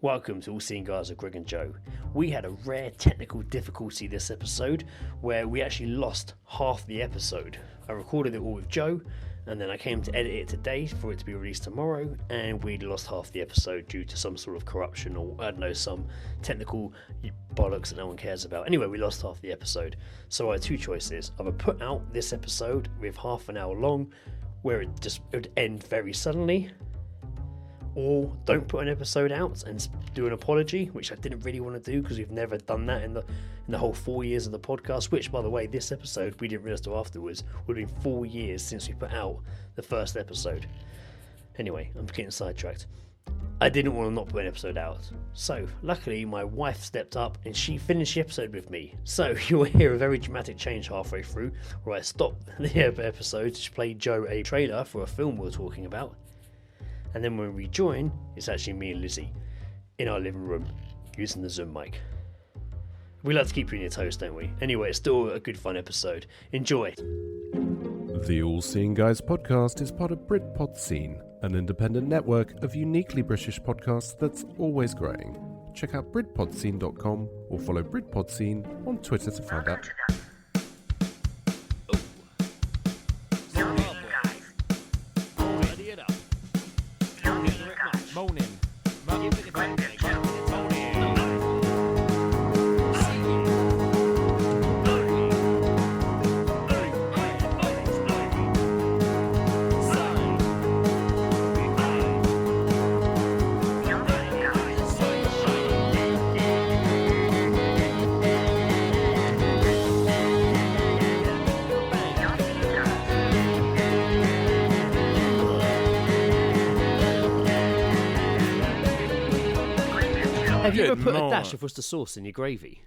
Welcome to All Seeing Guys with Greg and Joe. We had a rare technical difficulty this episode where we actually lost half the episode. I recorded it all with Joe and then I came to edit it today for it to be released tomorrow, and we lost half the episode due to some sort of corruption or I don't know, some technical bollocks that no one cares about. Anyway, we lost half the episode. So I had two choices. Either put out this episode with half an hour long where it would end very suddenly, or don't put an episode out and do an apology, which I didn't really want to do because we've never done that in the whole 4 years of the podcast, which, by the way, this episode, we didn't realise till afterwards, would have been 4 years since we put out the first episode. Anyway, I'm getting sidetracked. I didn't want to not put an episode out. So, luckily, my wife stepped up and she finished the episode with me. So, you'll hear a very dramatic change halfway through, where I stopped the episode to play Joe a trailer for a film we're talking about. And then when we rejoin, it's actually me and Lizzie in our living room using the Zoom mic. We like to keep you on your toes, don't we? Anyway, it's still a good fun episode. Enjoy. The All Seeing Guys podcast is part of Britpod Scene, an independent network of uniquely British podcasts that's always growing. Check out BritpodScene.com or follow Britpod Scene on Twitter to find out. Have you ever put a dash of Worcester sauce in your gravy?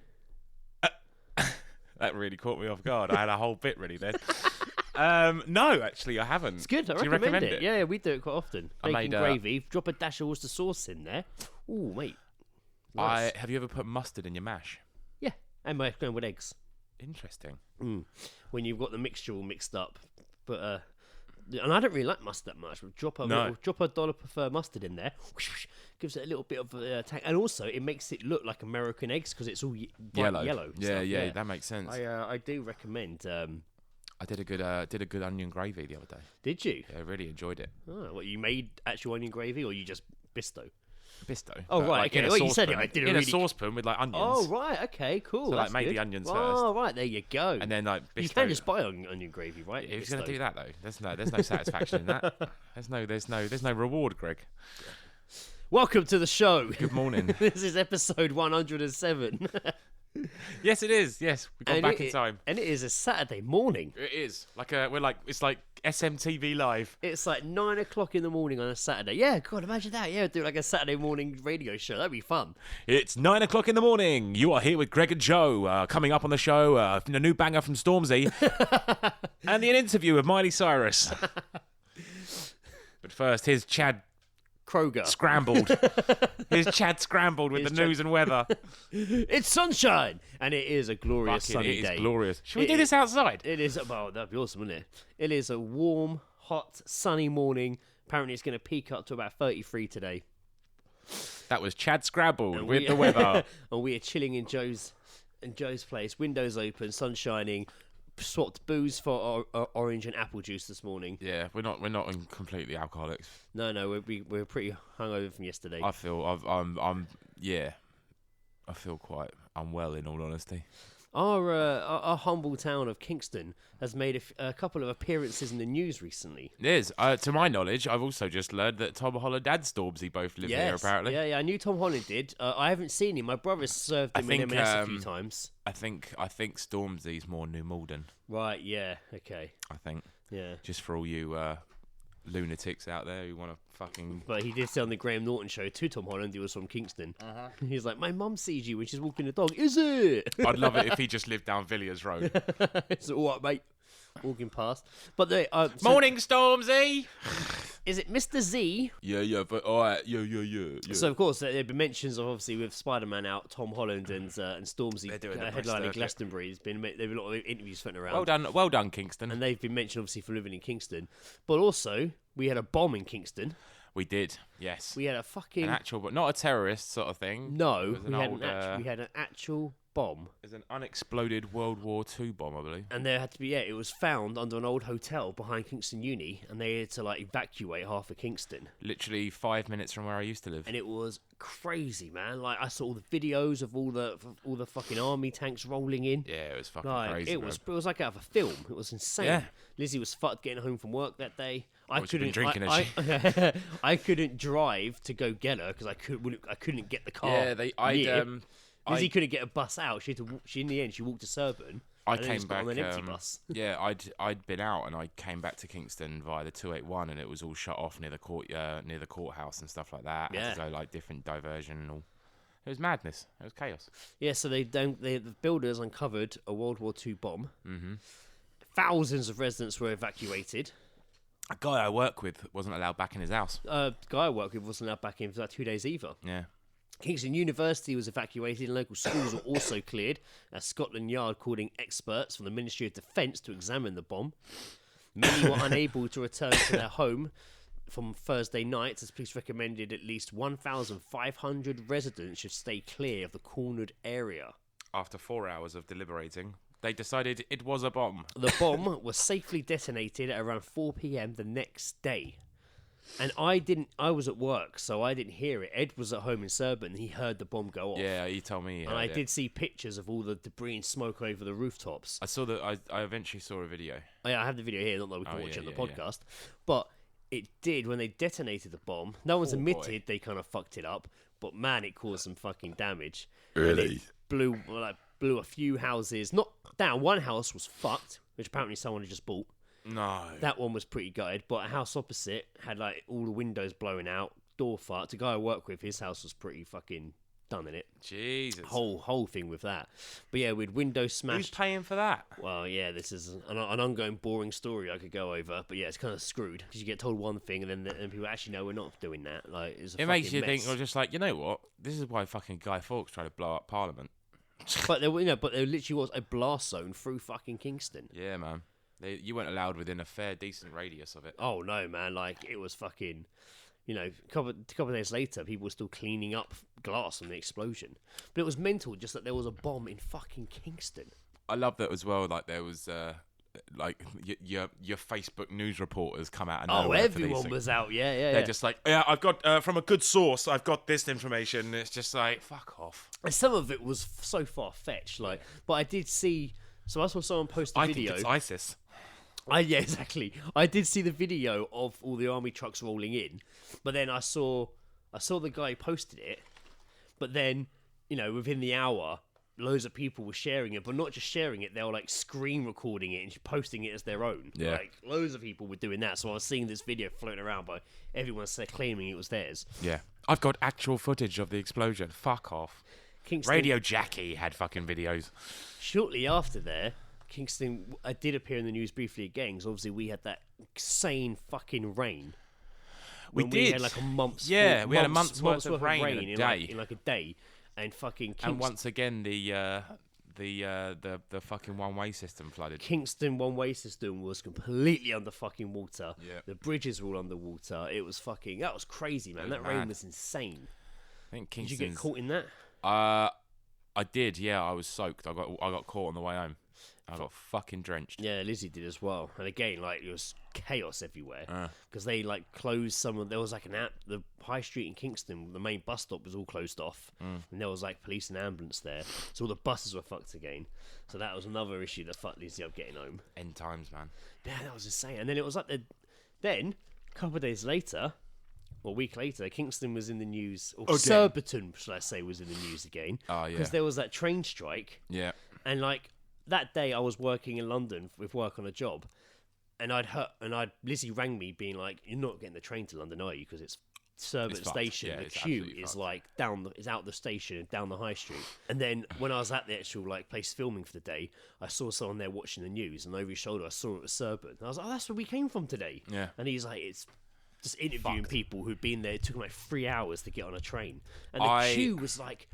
That really caught me off guard. I had a whole bit ready then. No, actually, I haven't. It's good. I Do you recommend it. Yeah, we do it quite often. I Making made, gravy, drop a dash of Worcester sauce in there. Ooh, mate. Nice. Have you ever put mustard in your mash? Yeah, and my going with eggs. Interesting. When you've got the mixture all mixed up, but and I don't really like mustard that much. But drop a dollop of mustard in there, gives it a little bit of tang, and also it makes it look like American eggs because it's all bright yellow. Yeah, that makes sense. I do recommend. I did a good onion gravy the other day. Did you? Yeah, I really enjoyed it. Oh, what, you made actual onion gravy, or you just bisto? Bisto. Oh, right, like okay. Well, you said it. I did in a saucepan with like onions. Oh, right, okay, cool. So That's made good. the onions first. Oh, right, there you go. And then like bisto. You can just buy onion gravy, right? Yeah, who's going to do that though? There's no satisfaction in that. There's no reward, Greg. Welcome to the show. Good morning. This is episode 107. Yes, it is. Yes, we got back in time. And it is a Saturday morning. It is. It's like SMTV Live. It's like 9 o'clock in the morning on a Saturday. Yeah, God, imagine that. Yeah, do like a Saturday morning radio show. That'd be fun. It's 9 o'clock in the morning. You are here with Greg and Joe. Coming up on the show, a new banger from Stormzy. And an interview with Miley Cyrus. But first, here's Chad Kroger. Scrambled. Here's Chad Scrambled with the news and weather. It's sunshine, and it is a glorious sunny day. It is glorious. Should we do this outside? It is. Oh, that'd be awesome, wouldn't it? It is a warm, hot, sunny morning. Apparently, it's going to peak up to about 33 today. That was Chad Scrambled with the weather. And we are chilling in Joe's place. Windows open, sun shining. Swapped booze for orange and apple juice this morning. Yeah, we're not completely alcoholics. No, we're pretty hungover from yesterday. I feel I feel quite unwell, in all honesty. Our humble town of Kingston has made a couple of appearances in the news recently. It is. To my knowledge, I've also just learned that Tom Holland and Stormzy both live here, apparently. Yeah, I knew Tom Holland did. I haven't seen him. My brother's served him in M&S a few times. I think Stormzy's more New Malden. Right, yeah, okay. I think. Yeah. Just for all you lunatics out there who want to fucking... But he did say on the Graham Norton show to Tom Holland, he was from Kingston. He's like, my mum sees you when she's walking the dog. Is it? I'd love it if he just lived down Villiers Road. It's all right, mate. Walking past. But Morning, Stormzy! Is it Mr. Z? Yeah, but alright, yeah. So, of course, there have been mentions of, obviously, with Spider-Man out, Tom Holland and Stormzy headlining Glastonbury. There have been a lot of interviews floating around. Well done, Kingston. And they've been mentioned, obviously, for living in Kingston. But also, we had a bomb in Kingston. We did, yes. We had a fucking... An actual, but not a terrorist sort of thing. No, It was we had an actual bomb. It was an unexploded World War II bomb, I believe. And there had to be, it was found under an old hotel behind Kingston Uni, and they had to, like, evacuate half of Kingston. Literally 5 minutes from where I used to live. And it was crazy, man. Like, I saw all the videos of all the fucking army tanks rolling in. Yeah, it was fucking Like, crazy, it was like out of a film. It was insane. Yeah. Lizzie was fucked getting home from work that day. I She'd been couldn't drinking, I couldn't drive to go get her because I couldn't get the car. Yeah, Lizzie couldn't get a bus out. She in the end she walked to Surbiton. I and then came just got back on an empty bus. Yeah, I'd been out and I came back to Kingston via the 281 and it was all shut off near the courthouse and stuff like that. Yeah. Had to go like different diversion and all. It was madness. It was chaos. Yeah, so the builders uncovered a World War II bomb. Mm-hmm. Thousands of residents were evacuated. A guy I work with wasn't allowed back in his house. Guy I work with wasn't allowed back in for like 2 days either. Yeah. Kingston University was evacuated and local schools were also cleared as Scotland Yard called in experts from the Ministry of Defence to examine the bomb. Many were unable to return to their home from Thursday night as police recommended at least 1,500 residents should stay clear of the cornered area. After 4 hours of deliberating, they decided it was a bomb. The bomb was safely detonated at around 4 p.m. the next day. And I was at work, so I didn't hear it. Ed was at home in Surbiton, and he heard the bomb go off. Yeah, he told me. And I did see pictures of all the debris and smoke over the rooftops. I eventually saw a video. I have the video here, not that we can watch it on the podcast. Yeah. But it did, when they detonated the bomb, no one's admitted they kind of fucked it up, but man, it caused some fucking damage. Really? Blew a few houses, not down. One house was fucked, which apparently someone had just bought. No. That one was pretty gutted, but a house opposite had like all the windows blowing out, door fucked. The guy I work with, his house was pretty fucking done in it. Jesus. Whole thing with that. But yeah, with windows smashed. Who's paying for that? Well, yeah, this is an ongoing boring story I could go over, but yeah, it's kind of screwed because you get told one thing and then people actually know we're not doing that. Like, it makes you mess. think, well, just like, you know what? This is why fucking Guy Fawkes tried to blow up Parliament. But there literally was a blast zone through fucking Kingston. Yeah, man. You weren't allowed within a fair, decent radius of it. Oh no, man! Like, it was fucking. A couple of days later, people were still cleaning up glass from the explosion. But it was mental, just that there was a bomb in fucking Kingston. I love that as well. Like, there was like your Facebook news reporters come out and everyone was out. Yeah. They're just like, yeah, I've got from a good source. I've got this information. And it's just like, fuck off. And some of it was so far fetched. Like, but I did see. So I saw someone post a video. I think it's ISIS. Yeah, exactly. I did see the video of all the army trucks rolling in, but then I saw the guy who posted it. But then, within the hour, loads of people were sharing it, but not just sharing it, they were like screen recording it and posting it as their own. Yeah. Like, loads of people were doing that. So I was seeing this video floating around by everyone claiming it was theirs. Yeah. I've got actual footage of the explosion. Fuck off. Kingston, Radio Jackie had fucking videos. Shortly after there, Kingston did appear in the news briefly again, because obviously we had that insane fucking rain. We had like a month's we had a month's worth of rain in a day. in like a day, and fucking Kingston, and once again the fucking one-way system flooded. Kingston one-way system was completely under fucking water. Yeah. The bridges were all underwater. It was that was crazy, man. That rain was insane. I think Did you get caught in that? I did. Yeah, I was soaked. I got caught on the way home. I got fucking drenched. Yeah, Lizzie did as well. And again, like, it was chaos everywhere because they like closed there was like the high street in Kingston, the main bus stop was all closed off, and there was like police and ambulance there, so all the buses were fucked again. So that was another issue that fucked Lizzie up getting home. End times, man. Yeah, that was insane. And then it was like then a couple of days later, or a week later, Kingston was in the news, or Surbiton, shall I say, was in the news again. Oh yeah, because there was that train strike. Yeah, and like. That day, I was working in London with work on a job, and Lizzie rang me being like, "You're not getting the train to London, are you? Because it's Surbiton Station. Yeah, the queue is like is out the station and down the high street." And then when I was at the actual like place filming for the day, I saw someone there watching the news, and over his shoulder, I saw it was Surbiton. And I was like, "Oh, that's where we came from today." Yeah. And he's like, "It's just interviewing people who'd been there. It took them like 3 hours to get on a train, and the queue was like."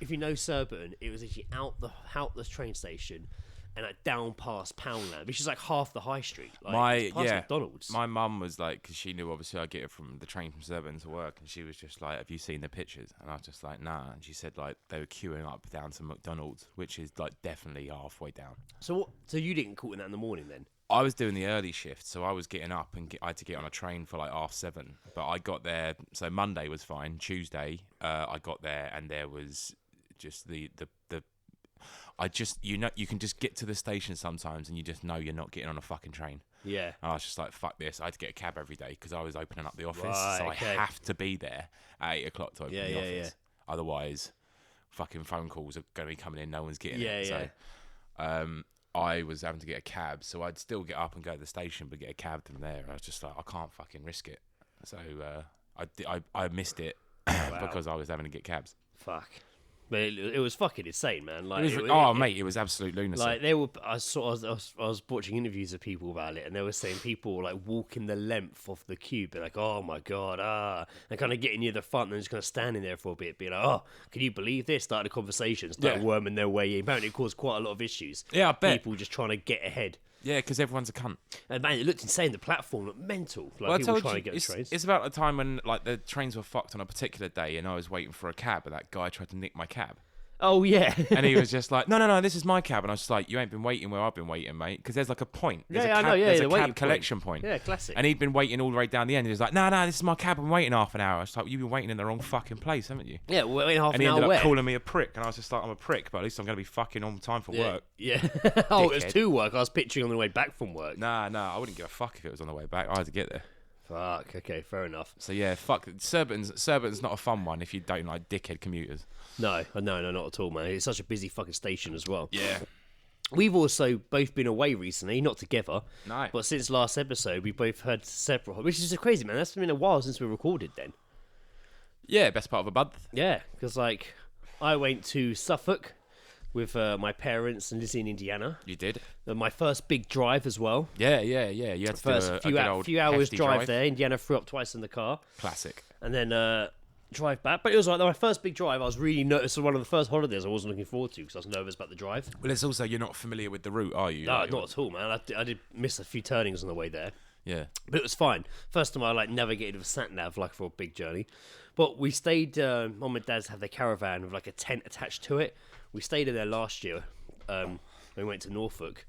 If you know Surbiton, it was actually out the train station, and like down past Poundland, which is like half the high street. Like, My past McDonald's. My mum was like, because she knew obviously I'd get it from the train from Surbiton to work, and she was just like, "Have you seen the pictures?" And I was just like, "Nah." And she said like they were queuing up down to McDonald's, which is like definitely halfway down. So what? So you didn't caught in that in the morning then? I was doing the early shift, so I was getting up and I had to get on a train for like 7:30. But I got there, so Monday was fine. Tuesday, I got there and there was just the I just, you can just get to the station sometimes and you just know you're not getting on a fucking train. Yeah. And I was just like, fuck this. I had to get a cab every day because I was opening up the office. Right, so okay. I have to be there at 8 o'clock to open the office. Yeah. Otherwise, fucking phone calls are going to be coming in. No one's getting it. Yeah. So I was having to get a cab. So I'd still get up and go to the station, but get a cab from there. I was just like, I can't fucking risk it. So I missed it because I was having to get cabs. Fuck. But it was fucking insane, man. Like, Mate, it was absolute lunacy. Like I was watching interviews of people about it, and they were saying people were like walking the length of the queue, be like, "Oh my god, and kind of getting near the front and just kind of standing there for a bit, being like, "Oh, can you believe this?" Started a conversation, started worming their way in. Apparently, it caused quite a lot of issues. Yeah, I bet. People just trying to get ahead. Yeah, because everyone's a cunt. And man, it looked insane. The platform looked mental. Like people trying to get the trains. It's about the time when like the trains were fucked on a particular day, and I was waiting for a cab, and that guy tried to nick my cab. Oh yeah. And he was just like, no, this is my cab. And I was just like, you ain't been waiting where I've been waiting, mate. Because there's like a point. There's a cab, I know. Yeah, there's the a cab collection point. Yeah, classic. And he'd been waiting all the way down the end. He was like, no, this is my cab. I'm waiting half an hour. I was like, you've been waiting in the wrong fucking place, haven't you? Yeah, we're waiting half and an he hour. ended up calling me a prick. And I was just like, I'm a prick, but at least I'm going to be fucking on time for work. Yeah. Oh, it was to work. I was picturing on the way back from work. Nah, I wouldn't give a fuck if it was on the way back. I had to get there. Fuck. Okay, fair enough. So yeah, fuck. Surbiton's not a fun one if you don't like dickhead commuters. No, not at all, man. It's such a busy fucking station as well. Yeah. We've also both been away recently, not together. No. But since last episode, we both had separate, which is just crazy, man. That's been a while since we recorded then. Yeah, best part of a month. Yeah, because like I went to Suffolk with my parents and Lizzie in Indiana. You did. My first big drive as well. Yeah. You had to First do a few, good old few hours hefty drive there. Indiana threw up twice in the car. Classic. And then drive back. But it was like my first big drive. I was really nervous. One of the first holidays I wasn't looking forward to because I was nervous about the drive. Well, it's also you're not familiar with the route, are you? No, not at all, man. I did miss a few turnings on the way there. Yeah. But it was fine. First time I like navigated with a sat nav like for a big journey. But we stayed. Mum and Dad's have their caravan with like a tent attached to it. We stayed in there last year. When we went to Norfolk.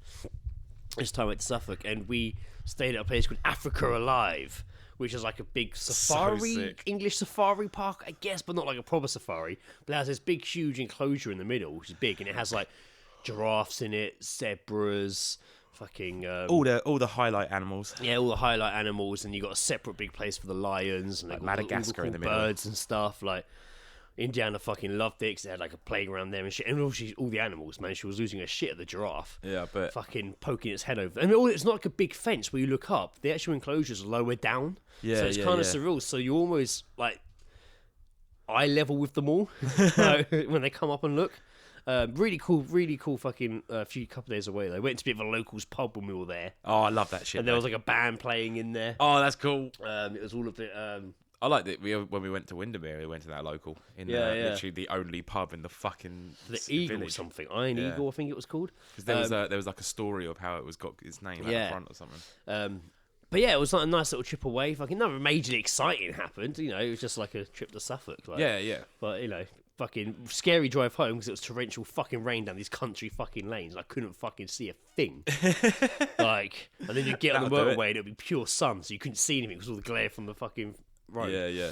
This time we went to Suffolk, and we stayed at a place called Africa Alive, which is like a big safari, English safari park, I guess, but not like a proper safari. But it has this big, huge enclosure in the middle, which is big, and it has like giraffes in it, zebras, fucking all the highlight animals. Yeah, all the highlight animals, and you got a separate big place for the lions and like all Madagascar the in the middle, birds and stuff. Like Indiana fucking loved it because they had like a playground there and shit. And all the animals, man, she was losing her shit at the giraffe. Yeah, but fucking poking its head over. I mean, it's not like a big fence where you look up. The actual enclosure's lower down. Yeah, so it's kind of surreal. So you almost like eye level with them all when they come up and look. Really cool fucking couple days away though. Went to a bit of a locals pub when we were there. Oh, I love that shit. And there was like a band playing in there. Oh, that's cool. It was all of it. I like that. When we went to Windermere, we went to that local in literally the only pub in the fucking Eagle village. or something. Iron Eagle, I think it was called. Because there was like a story of how it was got its name out the front or something. But yeah, it was like a nice little trip away. Fucking nothing majorly exciting happened. You know, it was just like a trip to Suffolk. Like, yeah. But you know, fucking scary drive home because it was torrential fucking rain down these country fucking lanes. And I couldn't fucking see a thing. Like, and then you get on the motorway and it'll be pure sun, so you couldn't see anything because all the glare from the fucking road. Yeah.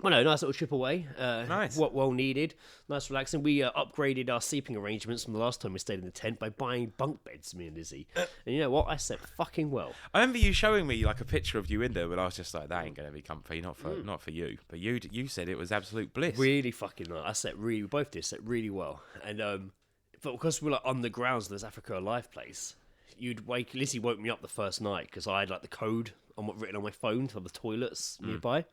Well, no, nice little trip away. Nice. Well needed. Nice, relaxing. We upgraded our sleeping arrangements from the last time we stayed in the tent by buying bunk beds, me and Lizzie. And you know what? I slept fucking well. I remember you showing me like a picture of you in there, but I was just like, that ain't going to be comfy, not for you. But you said it was absolute bliss. Really fucking nice. We both did slept really well. And but because we're like on the grounds of this Africa Alive place, Lizzie woke me up the first night because I had like the code written on my phone for the toilets nearby.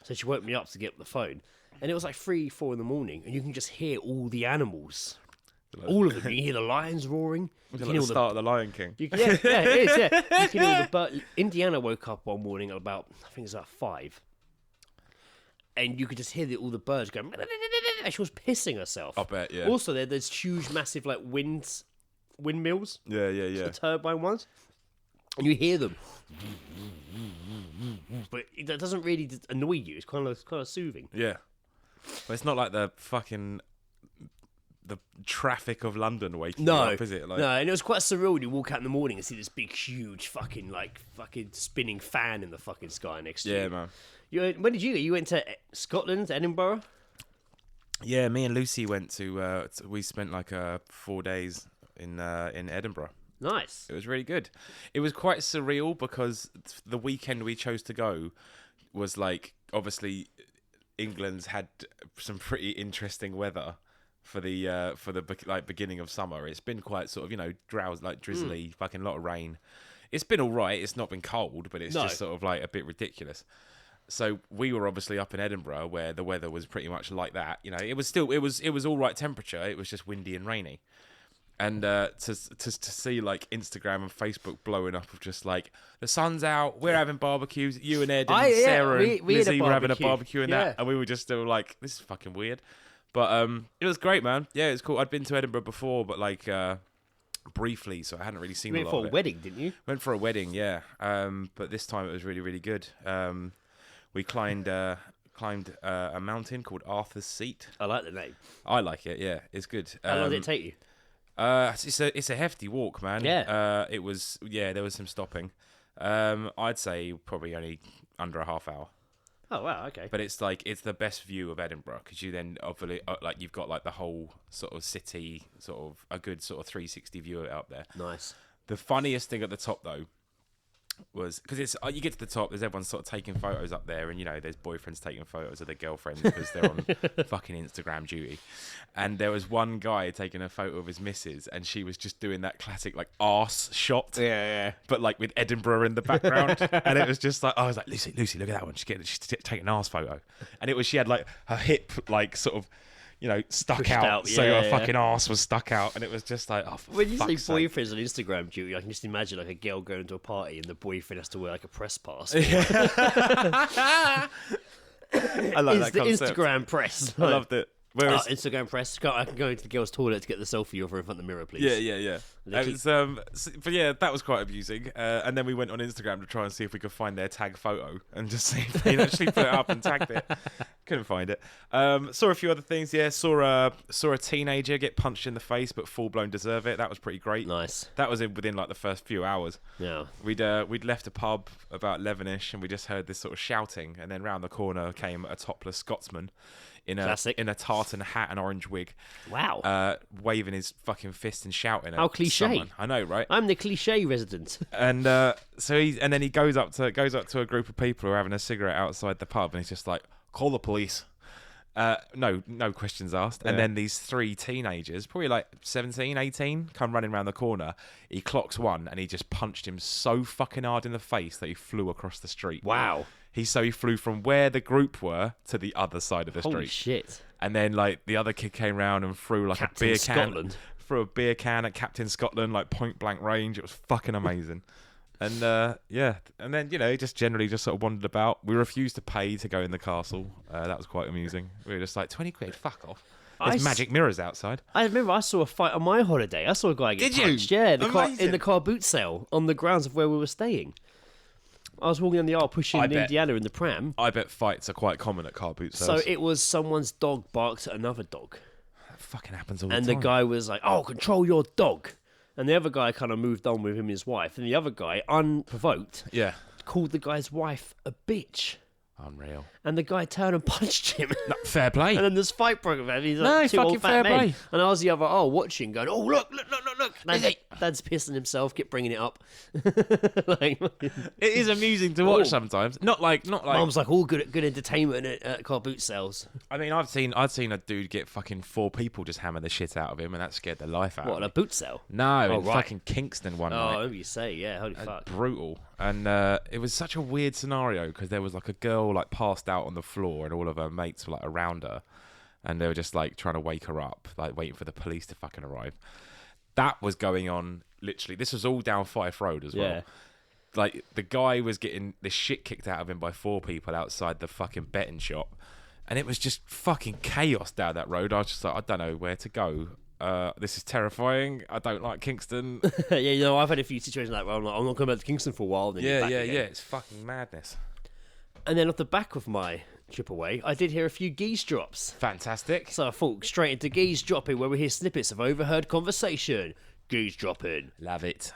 So she woke me up to get the phone. And it was like 3-4 in the morning, and you can just hear all the animals. All of them. You can hear the lions roaring. You can hear the start of The Lion King. Yeah, it is, yeah. You can hear the bird. Indiana woke up one morning at about, I think it was about 5. And you could just hear all the birds going, and she was pissing herself. I bet, yeah. Also, there's huge, massive, like, winds windmills, Yeah, yeah, yeah. the turbine ones, and you hear them. But that doesn't really annoy you. It's kind of soothing. Yeah. But it's not like the traffic of London waking you up, is it? Like... No, and it was quite surreal when you walk out in the morning and see this big, huge fucking spinning fan in the fucking sky next to you. Yeah, man. When did you go? You went to Scotland, Edinburgh? Yeah, me and Lucy went to we spent like 4 days in Edinburgh. Nice. It was really good. It was quite surreal because the weekend we chose to go was like, obviously England's had some pretty interesting weather for the like beginning of summer. It's been quite sort of, drowsy, like drizzly, fucking lot of rain. It's been all right. It's not been cold, but it's just sort of like a bit ridiculous. So we were obviously up in Edinburgh where the weather was pretty much like that. It was all right temperature. It was just windy and rainy. And to see like Instagram and Facebook blowing up of just like the sun's out, we're having barbecues. You and Ed and Sarah and Lizzie were having a barbecue and that, and we were just still like, this is fucking weird. But it was great, man. Yeah, it was cool. I'd been to Edinburgh before, but like briefly, so I hadn't really seen a lot of it. You went for a wedding, didn't you? Went for a wedding, yeah. But this time it was really, really good. We climbed a mountain called Arthur's Seat. I like the name. I like it. Yeah, it's good. How long did it take you? It's a hefty walk, man. Yeah. It was. Yeah, there was some stopping. I'd say probably only under a half hour. Oh wow, okay. But it's the best view of Edinburgh because you then obviously like you've got like the whole sort of city, sort of a good sort of 360 view up there. Nice. The funniest thing at the top though was because it's you get to the top, there's everyone sort of taking photos up there, and there's boyfriends taking photos of their girlfriends because they're on fucking Instagram duty. And there was one guy taking a photo of his missus, and she was just doing that classic like arse shot, yeah, but like with Edinburgh in the background. And it was just like, I was like, Lucy, look at that one. She's taking an arse photo, and it was she had like her hip like sort of stuck pushed out, so her fucking arse was stuck out, and it was just like, oh, for when you say fuck's sake. boyfriends on Instagram duty, I can just imagine like a girl going to a party and the boyfriend has to wear like a press pass. I like that the concept. Instagram press. I loved it. Whereas, Instagram press. I can go into the girls' toilet to get the selfie of her in front of the mirror, please. Yeah. But yeah, that was quite amusing. And then we went on Instagram to try and see if we could find their tag photo and just see if they'd actually put it up and tagged it. Couldn't find it. Saw a few other things. Yeah, saw a teenager get punched in the face, but full blown deserve it. That was pretty great. Nice. That was within like the first few hours. Yeah. We'd left a pub about 11ish, and we just heard this sort of shouting, and then round the corner came a topless Scotsman. In a tartan hat and orange wig. Wow. Waving his fucking fist and shouting How at cliche. someone. I know, right? I'm the cliche resident. And then he goes up to a group of people who are having a cigarette outside the pub, and he's just like, call the police. No questions asked. Yeah. And then these three teenagers, probably like 17, 18, come running around the corner. He clocks one, and he just punched him so fucking hard in the face that he flew across the street. Wow. He flew from where the group were to the other side of the street. Holy shit. And then like the other kid came round and threw like Captain a beer Scotland. can. Threw a beer can at Captain Scotland, like point blank range. It was fucking amazing. And and then he just generally just sort of wandered about. We refused to pay to go in the castle. That was quite amusing. We were just like, 20 quid, fuck off. There's magic mirrors outside. I remember I saw a fight on my holiday. I saw a guy get punched. You? Yeah, in the car boot sale on the grounds of where we were staying. I was walking down the aisle pushing Indiana in the pram. I bet fights are quite common at car boot sales. So it was someone's dog barked at another dog. That fucking happens all the time. And the guy was like, "Oh, control your dog." And the other guy kind of moved on with him and his wife. And the other guy, unprovoked, called the guy's wife a bitch. Unreal. And the guy turned and punched him. No, fair play. And then this fight broke out. He's like, two old fat men. Play. And I was the other, watching, going, "Oh, look. Dad's pissing himself. Keep bringing it up." It is amusing to watch sometimes. Not like. Mum's like, all good entertainment at car boot sales. I mean, I'd seen a dude get fucking 4 people just hammer the shit out of him, and that scared the life out of me. What, a boot sale? No, fucking Kingston one night. Oh, whatever you say, yeah, holy fuck. Brutal. And it was such a weird scenario because there was like a girl like passed out on the floor, and all of her mates were like around her, and they were just like trying to wake her up, like waiting for the police to fucking arrive. That was going on literally. This was all down Fife Road as well. Like the guy was getting the shit kicked out of him by 4 people outside the fucking betting shop, and it was just fucking chaos down that road. I was just like, I don't know where to go. this is terrifying. I don't like Kingston. Yeah, I've had a few situations like, well, I'm not coming back to Kingston for a while. Then Yeah. It's fucking madness. And then off the back of my trip away, I did hear a few geese drops. Fantastic. So I thought straight into Geezedropping, where we hear snippets of overheard conversation. Geezedropping. Love it.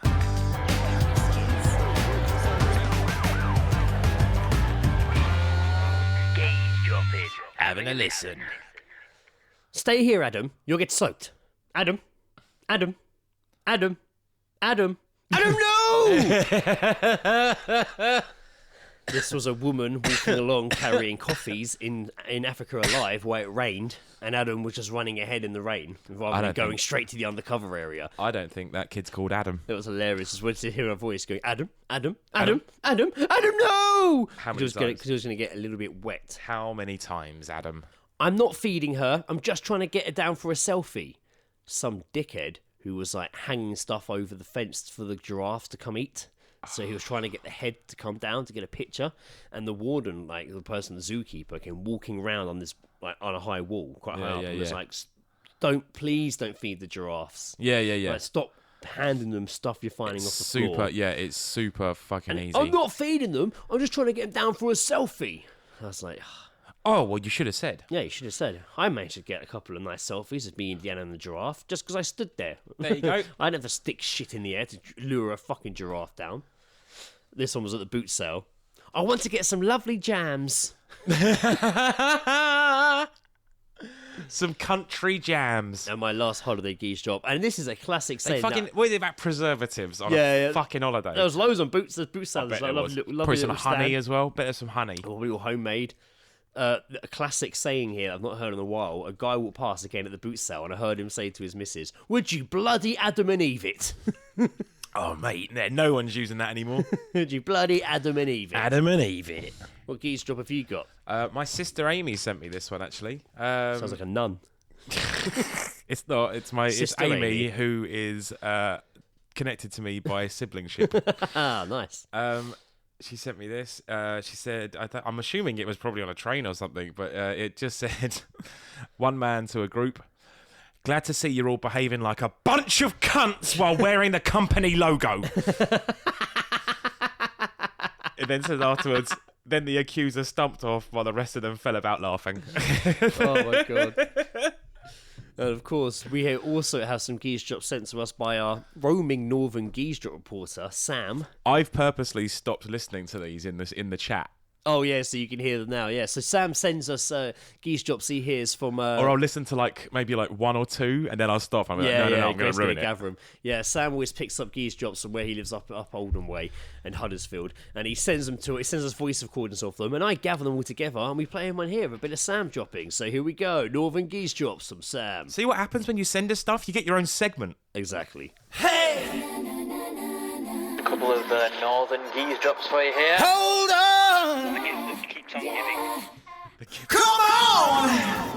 Geezedropping. Having a listen. Stay here, Adam. You'll get soaked. Adam, no! This was a woman walking along carrying coffees in Africa Alive where it rained, and Adam was just running ahead in the rain rather than going straight to the undercover area. I don't think that kid's called Adam. It was hilarious. Just wanted to hear her voice going, Adam, no! How many times? Because it was going to get a little bit wet. How many times, Adam? I'm not feeding her. I'm just trying to get her down for a selfie. Some dickhead who was like hanging stuff over the fence for the giraffes to come eat. So he was trying to get the head to come down to get a picture, and the warden, like the person, the zookeeper, came walking around on this like on a high wall, quite high up, and was like, please don't feed the giraffes. Yeah. Like, stop handing them stuff you're finding off the floor. Yeah, it's super fucking easy. I'm not feeding them. I'm just trying to get them down for a selfie. I was like, oh, well, you should have said. yeah, you should have said. I managed to get a couple of nice selfies of me, Indiana, and the giraffe just because I stood there. There you go. I didn't have to stick shit in the air to lure a fucking giraffe down. This one was at the boot sale. I want to get some lovely jams. Some country jams. And my last holiday geese job. And this is a classic saying. What are they about preservatives on a fucking holiday? There was loads on boots. There's boot sales. Probably some honey as well. Better some honey. Probably all homemade. A classic saying here I've not heard in a while. A guy walked past again at the boot sale, and I heard him say to his missus, "Would you bloody Adam and Eve it?" Oh, mate, no one's using that anymore. Would you bloody Adam and Eve it? Adam and Eve it. What geese drop have you got? My sister Amy sent me this one, actually. Sounds like a nun. It's not. It's Sister Amy, who is connected to me by siblingship. Ah, nice. She sent me this. She said, I'm assuming it was probably on a train or something, but it just said, one man to a group. Glad to see you're all behaving like a bunch of cunts while wearing the company logo. It then says afterwards, then the accuser stumped off while the rest of them fell about laughing. Oh my god. And of course, we also have some geese drops sent to us by our roaming northern geese drop reporter, Sam. I've purposely stopped listening to these in the chat. Oh yeah, so you can hear them now. Yeah, so Sam sends us geese drops he hears from. Or I'll listen to maybe one or two, and then I'll stop. I'm like, no, I'm going to ruin it. Gather them. Yeah, Sam always picks up geese drops from where he lives up Oldham Way and Huddersfield, and he sends them to. He sends us voice recordings of them, and I gather them all together, and we play them on here. A bit of Sam dropping. So here we go, Northern Geese drops from Sam. See what happens when you send us stuff? You get your own segment. Exactly. Hey! A couple of northern geese drops for you here. Hold on! The gift that keeps on giving. Come on!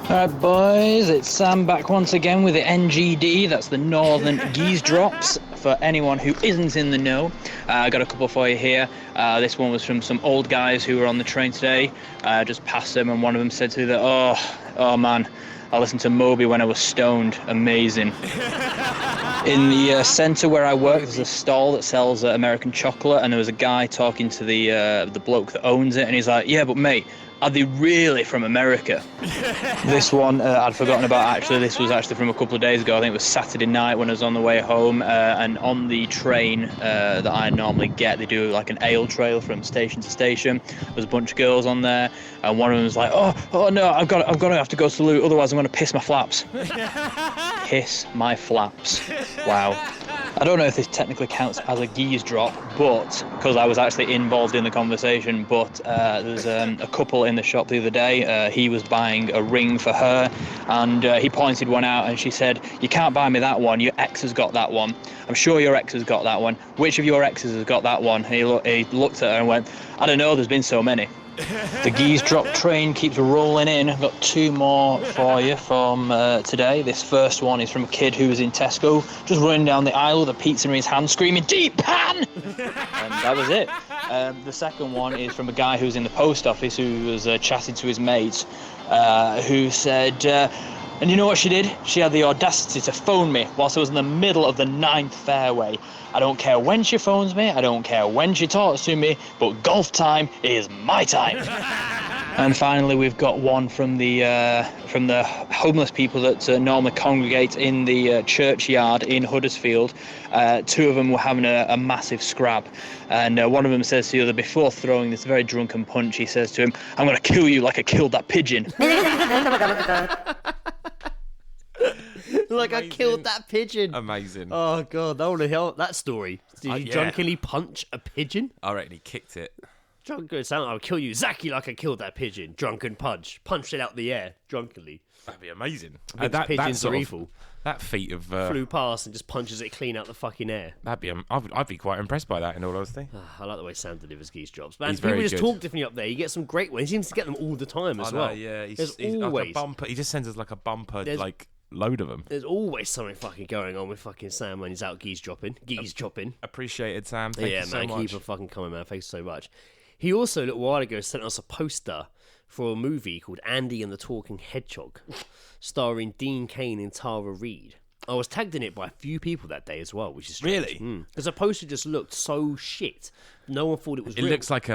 Alright boys, it's Sam back once again with the NGD, that's the Northern Geese Drops, for anyone who isn't in the know. I got a couple for you here. This one was from some old guys who were on the train today. Just passed them and one of them said to me that, oh man, I listened to Moby when I was stoned. Amazing. In the centre where I work, there's a stall that sells American chocolate, and there was a guy talking to the bloke that owns it, and he's like, yeah, but mate, are they really from America? This one I'd forgotten about, actually. This was actually from a couple of days ago. I think it was Saturday night when I was on the way home, and on the train that I normally get, they do like an ale trail from station to station. There's a bunch of girls on there, and one of them was like, oh no, I've got to have to go salute, otherwise I'm going to piss my flaps. Piss my flaps. Wow. I don't know if this technically counts as a geese drop, but because I was actually involved in the conversation, but there's a couple in the shop the other day. He was buying a ring for her, and he pointed one out, and she said, you can't buy me that one, your ex has got that one. I'm sure your ex has got that one. Which of your exes has got that one? And he looked at her and went, I don't know, there's been so many. The geese drop train keeps rolling in. I've got two more for you from today. This first one is from a kid who was in Tesco, just running down the aisle with a pizza in his hand, screaming, deep pan! And that was it. The second one is from a guy who's in the post office who was chatting to his mates, who said, And you know what she did? She had the audacity to phone me whilst I was in the middle of the 9th fairway. I don't care when she phones me, I don't care when she talks to me, but golf time is my time. And finally, we've got one from the homeless people that normally congregate in the churchyard in Huddersfield. 2 of them were having a massive scrap, and one of them says to the other, before throwing this very drunken punch, he says to him, "I'm going to kill you like I killed that pigeon." Like I killed that pigeon. Amazing. Oh god, I want to hear that story. Did he Yeah. drunkenly punch a pigeon? I reckon he kicked it. Drunken sound. I'll kill you, Zaki, like I killed that pigeon. Drunken punch, punched it out the air drunkenly. That'd be amazing. Thinks pigeons sort are of- evil. That feat of Flew past and just punches it clean out the fucking air. that'd be. I'd be quite impressed by that. In all honesty. I like the way Sam delivers geese drops. Man, He's people very just good. talk differently up there. You get some great ones. He seems to get them all the time as well. Yeah, There's he's like always a bumper. He just sends us like a bumper, There's- like load of them. There's always something fucking going on with fucking Sam when he's out geese dropping. Appreciated, Sam. Thank Yeah, you so man, much. keep on fucking coming, man. Thanks so much. He also, a little while ago, sent us a poster for a movie called Andy and the Talking Hedgehog, starring Dean Cain and Tara Reid. I was tagged in it by a few people that day as well, which is strange. Really? Because the poster just looked so shit. No one thought it was It real. looks like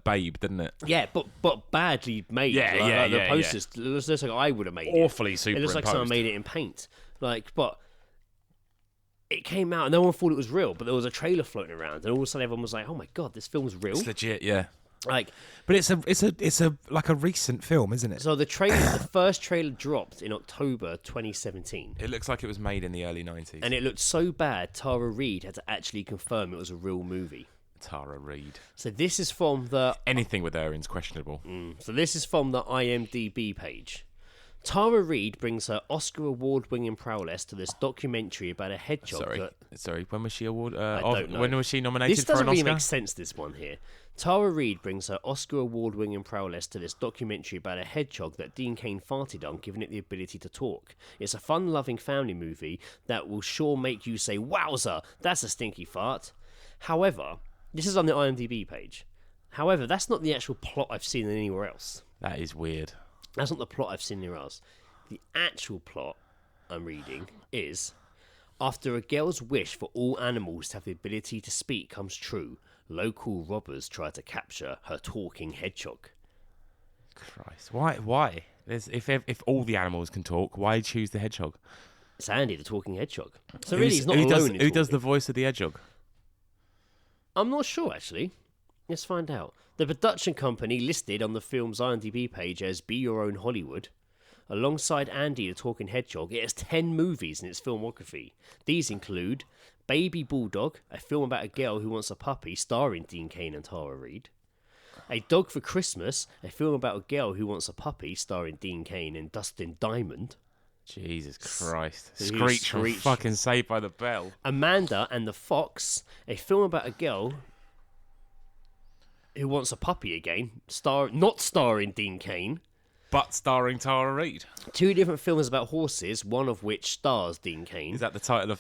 Babe, doesn't it? Yeah, but badly made. Yeah, like, yeah, like the yeah, posters, it looks like I would have made it. Awfully It looks like someone superimposed. made it in paint. But it came out and no one thought it was real, but there was a trailer floating around and all of a sudden everyone was like, "Oh my god, this film's real!" It's legit, yeah. Like, But it's a like a recent film, isn't it? so the first trailer dropped in October 2017, It looks like it was made in the early 90s. and it looked so bad. Tara Reid had to actually confirm it was a real movie. Tara Reid. So this is from the Anything with her is questionable. the IMDb page. Tara Reid brings her Oscar award-winning prowess to this documentary about a hedgehog. Sorry. When was she don't know. When was she nominated This for an doesn't really Oscar? make sense, this one here. Tara Reid brings her Oscar award-winning prowess to this documentary about a hedgehog that Dean Cain farted on, giving it the ability to talk. It's a fun-loving family movie that will sure make you say, "Wowzer, that's a stinky fart." However, this is on the IMDb page. However, that's not the actual plot I've seen anywhere else. That is weird. That's not the plot I've seen anywhere else. The actual plot I'm reading is, after a girl's wish for all animals to have the ability to speak comes true, local robbers try to capture her talking hedgehog. Christ. Why? If all the animals can talk, why choose the hedgehog? It's Andy, the talking hedgehog. So really, he's not who alone in Who does talking. the voice of the hedgehog? I'm not sure, actually. Let's find out. The production company listed on the film's IMDb page as Be Your Own Hollywood. Alongside Andy, the talking hedgehog, it has 10 movies in its filmography. These include Baby Bulldog, a film about a girl who wants a puppy, starring Dean Cain and Tara Reid. A Dog for Christmas, a film about a girl who wants a puppy, starring Dean Cain and Dustin Diamond. Jesus Christ. Who's Screech from Screech? fucking Saved by the Bell. Amanda and the Fox, a film about a girl who wants a puppy again, not starring Dean Cain. But starring Tara Reid. 2 different films about horses, one of which stars Dean Cain. Is that the title of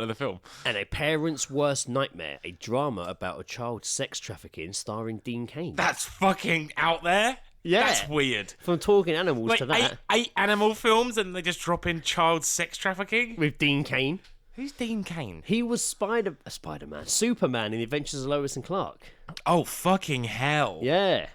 the film? And A Parent's Worst Nightmare, a drama about a child sex trafficking starring Dean Cain. That's fucking out there. Yeah. That's weird. From talking animals Wait, to that, eight animal films and they just drop in child sex trafficking? with Dean Cain. Who's Dean Cain? He was Spider-Man, Superman in The Adventures of Lois and Clark. Oh, fucking hell. Yeah.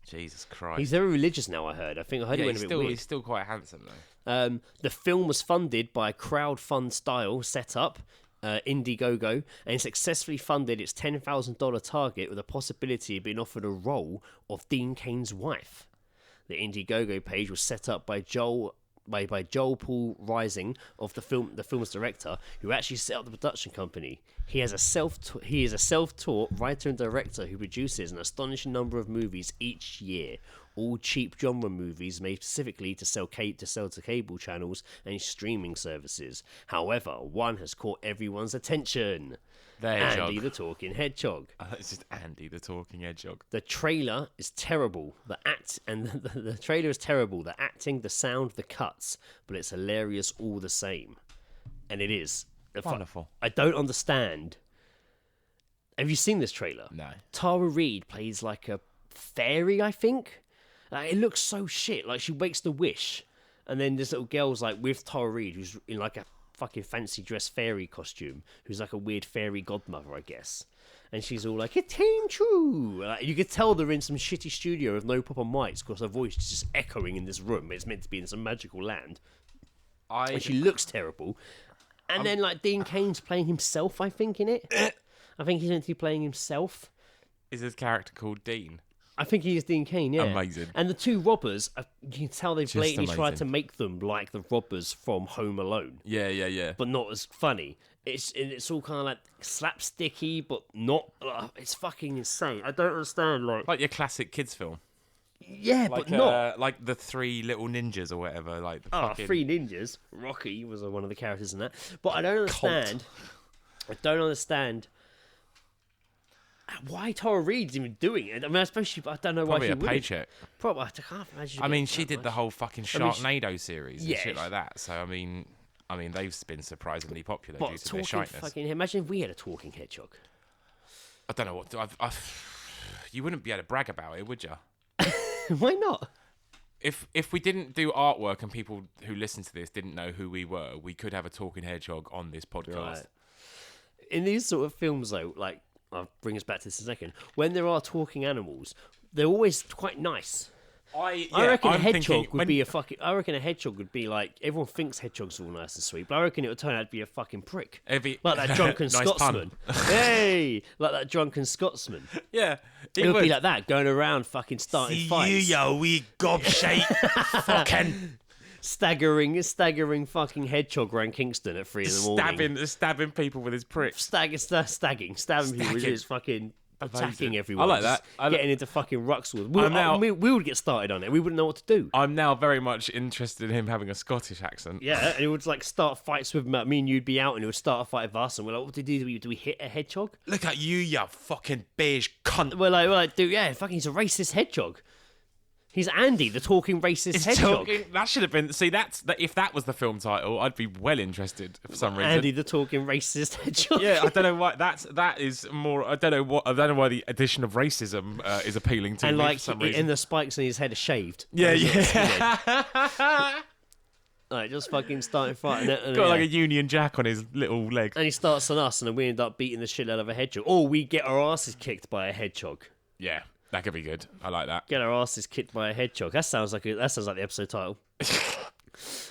Jesus Christ. He's very religious now, I heard. I heard he went a bit weird. he's still quite handsome, though. The film was funded by a crowdfund style setup, Indiegogo, and successfully funded its $10,000 target with a possibility of being offered a role of Dean Cain's wife. The Indiegogo page was set up by Joel Paul Rising of the film's director, who actually set up the production company. He is a self-taught writer and director who produces an astonishing number of movies each year, all cheap genre movies made specifically to sell to cable channels and streaming services. However, one has caught everyone's attention. The Andy Hedgehog. the Talking Hedgehog. It's just Andy the Talking Hedgehog. The trailer is terrible. The trailer is terrible. The acting, the sound, the cuts, but it's hilarious all the same. And it is. Wonderful. I don't understand. Have you seen this trailer? No. Tara Reid plays like a fairy, I think. It looks so shit. Like she makes the wish, And then this little girl's like with Tara Reid, who's in like a fucking fancy dress fairy costume, who's like a weird fairy godmother, I guess. And she's all like, "It came true." Like, you could tell they're in some shitty studio with no proper mics because her voice is just echoing in this room. It's meant to be in some magical land. And she looks terrible. And then like Dean Cain's playing himself, I think, in it. I think he's meant to be playing himself. Is his character called Dean? I think he is Dean Cain, yeah. Amazing. And the two robbers, you can tell they've Just blatantly tried amazing. to make them like the robbers from Home Alone. Yeah. But not as funny. It's all kind of like slapsticky, but not. It's fucking insane. I don't understand. Like your classic kids film. Yeah, Like, but not. like the Three Little Ninjas or whatever. Like the fucking... Three Ninjas. Rocky was one of the characters in that. But I don't understand. I don't understand why Tara Reid's even doing it. I mean, especially, I don't know Probably why she a wouldn't. paycheck. Probably, I can't imagine. I mean, getting she that did much. the whole fucking I mean, Sharknado series and yeah. shit like that. So I mean, they've been surprisingly popular But due to their talking shyness. fucking, imagine if we had a talking hedgehog. I don't know what. You wouldn't be able to brag about it, would you? Why not? If we didn't do artwork and people who listen to this didn't know who we were, we could have a talking hedgehog on this podcast. Right. In these sort of films, though, like I'll bring us back to this in a second. When there are talking animals, they're always quite nice. I reckon a hedgehog would be a fucking. I reckon a hedgehog would be like everyone thinks hedgehogs are all nice and sweet, but I reckon it would turn out to be a fucking prick, like that drunken Nice Scotsman. Hey, like that drunken Scotsman. Yeah, It would be like that, going around fucking starting fights, you wee gobshite, fucking staggering fucking hedgehog around Kingston at 3 a.m. stabbing people with his prick. stabbing people with his fucking. Attacking Amazing. everyone. I like that. Getting into fucking rucks with. We would get started on it. We wouldn't know what to do. I'm now very much interested in him having a Scottish accent. Yeah, and it would like start fights with me and you'd be out, and it would start a fight with us, and we're like, "What do we do? Do we hit a hedgehog?" Look at you fucking beige cunt. We're like, dude, yeah, fucking, he's a racist hedgehog. He's Andy, the talking racist hedgehog. That should have been. See, if that was the film title, I'd be well interested for some reason. Andy, the talking racist hedgehog. Yeah, I don't know why. That is more. I don't know why the addition of racism is appealing to And me like, for some reason. and the spikes in his head are shaved. Yeah. Like, just fucking starting fighting. Got like a Union Jack on his little leg. And he starts on us, and then we end up beating the shit out of a hedgehog. Or we get our asses kicked by a hedgehog. Yeah, that could be good. I like that. Get our asses kicked by a hedgehog. That sounds like the episode title.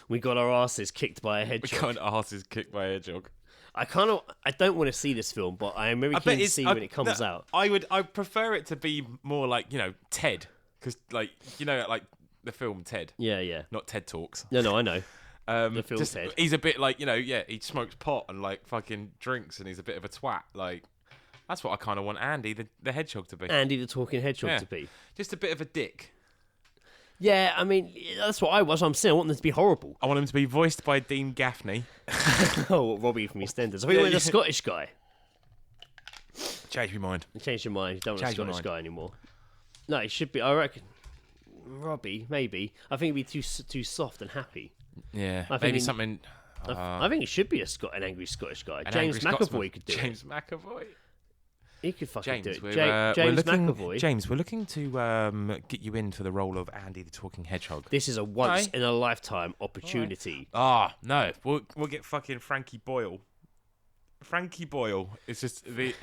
We got our asses kicked by a We hedgehog. got asses kicked by a hedgehog. I don't want to see this film, but I am very keen to see when it comes out. I prefer it to be more like Ted, because like like the film Ted. Yeah. Not TED Talks. No, I know. The film just, Ted. He's a bit like he smokes pot and like fucking drinks, and he's a bit of a twat. Like that's what I kind of want Andy the hedgehog to be. Andy the talking hedgehog Yeah. to be. Just a bit of a dick. Yeah, I mean, that's what I was. I'm saying I want them to be horrible. I want him to be voiced by Dean Gaffney. Oh, Robbie from EastEnders. I think we're the Scottish guy. Change my mind. You changed your mind. You don't want a Change your Scottish mind. guy anymore. No, it should be. I reckon Robbie, maybe. I think it'd be too soft and happy. Yeah, I think maybe in- something. I think it should be an angry Scottish guy. An James angry Scotsman. McAvoy could do James McAvoy. it. He could fucking James, do we're, it. we're James looking, McAvoy. James, we're looking to get you in for the role of Andy the Talking Hedgehog. This is a once in a lifetime opportunity. Ah, no, we'll get fucking Frankie Boyle. Frankie Boyle is just the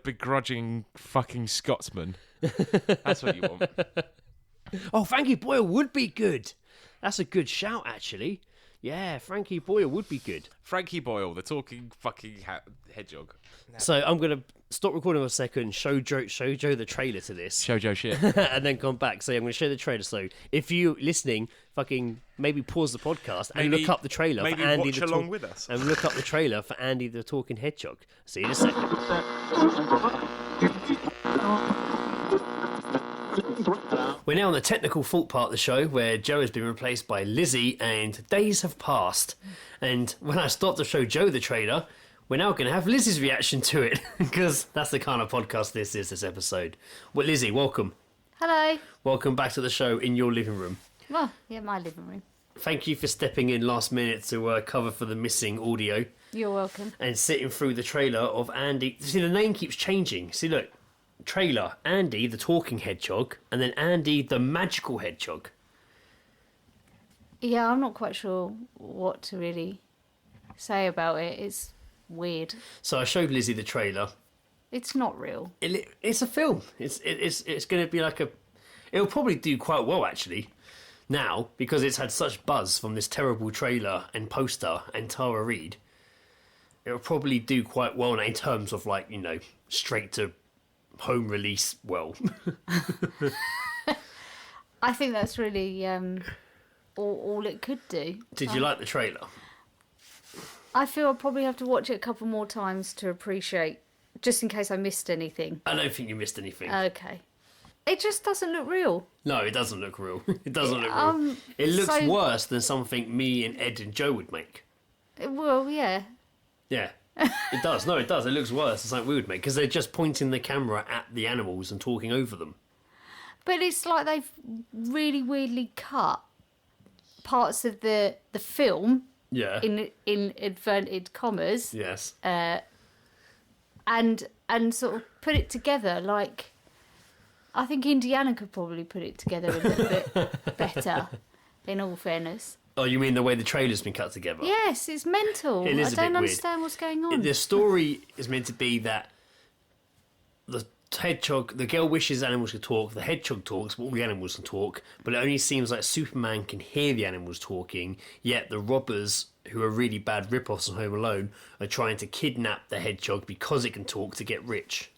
begrudging fucking Scotsman. That's what you want. Oh, Frankie Boyle would be good. That's a good shout, actually. Yeah, Frankie Boyle would be good. Frankie Boyle, the talking fucking hedgehog. So I'm gonna stop recording for a second, show Joe the trailer to this, Show Joe shit. and then come back. So I'm gonna show the trailer. So if you listening, fucking maybe pause the podcast and Maybe- look up the trailer for maybe Andy watch the along with us. and look up the trailer for Andy the Talking Hedgehog. See you in a second. We're now on the technical fault part of the show where Joe has been replaced by Lizzie and days have passed. And when I start to show Joe the trailer, we're now going to have Lizzie's reaction to it because that's the kind of podcast this is, this episode. Well, Lizzie, welcome. Hello. Welcome back to the show in your living room. Well, yeah, my living room. Thank you for stepping in last minute to cover for the missing audio You're welcome. and sitting through the trailer of Andy. See, the name keeps changing. See, look. Trailer, Andy the Talking Hedgehog, and then Andy the Magical Hedgehog. Yeah, I'm not quite sure what to really say about it. It's weird. So I showed Lizzie the trailer. It's not real. It's a film. It's going to be like a... It'll probably do quite well, actually, now, because it's had such buzz from this terrible trailer and poster and Tara Reid. It'll probably do quite well in terms of, like, you know, straight to home release well. I think that's really all it could do. Did you like the trailer? I feel I'll probably have to watch it a couple more times to appreciate, just in case I missed anything. I don't think you missed anything. Okay. It just doesn't look real. No, it doesn't look real. It doesn't look real. It looks worse than something me and Ed and Joe would make. Well, yeah. Yeah, it does. No, it does. It looks worse than something we would make because they're just pointing the camera at the animals and talking over them. But it's like they've really weirdly cut parts of the film. Yeah. In inverted commas. Yes. And sort of put it together like... I think Indiana could probably put it together a little bit better, in all fairness. Oh, you mean the way the trailer's been cut together? Yes, it's mental. It is I don't weird. understand what's going on. The story is meant to be that the hedgehog, the girl wishes animals could talk, the hedgehog talks, but all the animals can talk, but it only seems like Superman can hear the animals talking, yet the robbers, who are really bad rip-offs on Home Alone, are trying to kidnap the hedgehog because it can talk to get rich.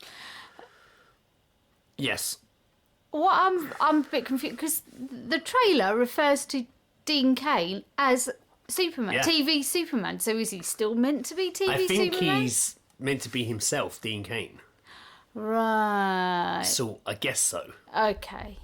Yes. What I'm a bit confused, because the trailer refers to Dean Cain as Superman, Yeah. TV Superman. So is he still meant to be TV I think Superman? he's meant to be himself, Dean Cain. Right. So, I guess so. Okay.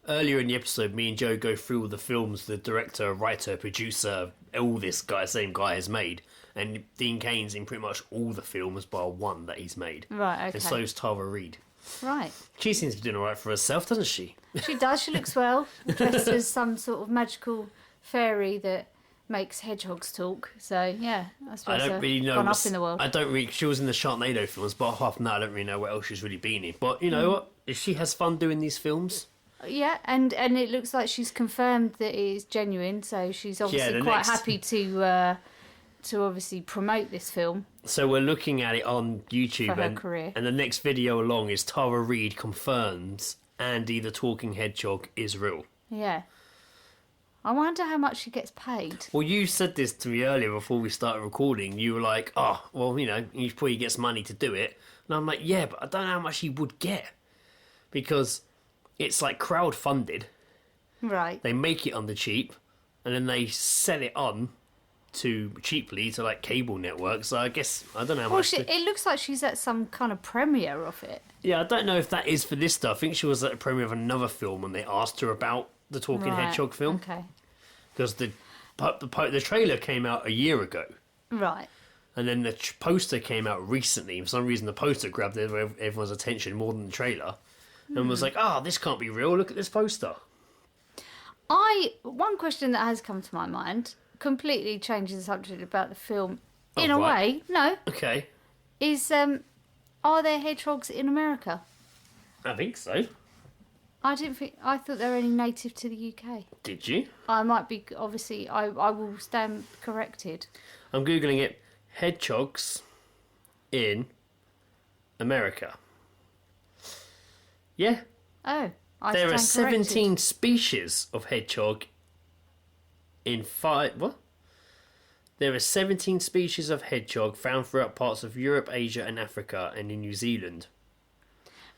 Earlier in the episode, me and Joe go through all the films the director, writer, producer, all this guy, same guy has made. And Dean Cain's in pretty much all the films bar one that he's made. Right, okay. And so's Tara Reid. Right. She seems to be doing alright for herself, doesn't she? She does. She looks well. Dressed as some sort of magical fairy that makes hedgehogs talk. So, yeah, I suppose I don't really know. gone up in the world. I don't really... She was in the Sharknado films, but apart from that, I don't really know what else she's really been in. But, you know what? If she has fun doing these films... Yeah, and it looks like she's confirmed that it is genuine, so she's obviously quite happy to obviously promote this film. So we're looking at it on YouTube, For her career. And the next video along is Tara Reid confirms Andy the Talking Hedgehog is real. Yeah. I wonder how much she gets paid. Well, you said this to me earlier before we started recording. You were like, oh, well, you know, he probably gets money to do it. And I'm like, yeah, but I don't know how much he would get. Because it's like crowd-funded. Right. They make it on the cheap, and then they sell it on cheaply to like cable networks. So I guess I don't know how much. It looks like she's at some kind of premiere of it. Yeah, I don't know if that is for this stuff. I think she was at a premiere of another film when they asked her about the Talking Hedgehog film. Okay. Because the trailer came out a year ago. Right. And then the poster came out recently. For some reason, the poster grabbed everyone's attention more than the trailer, and was like, this can't be real. Look at this poster. One question that has come to my mind, completely changes the subject about the film in a way. No. Okay. Is are there hedgehogs in America? I think so. I thought they were only native to the UK. Did you? I might be, obviously, I will stand corrected. I'm Googling it. Hedgehogs in America. Yeah. Oh, There are stand 17 corrected. species of hedgehog in 5... What? There are 17 species of hedgehog found throughout parts of Europe, Asia and Africa and in New Zealand.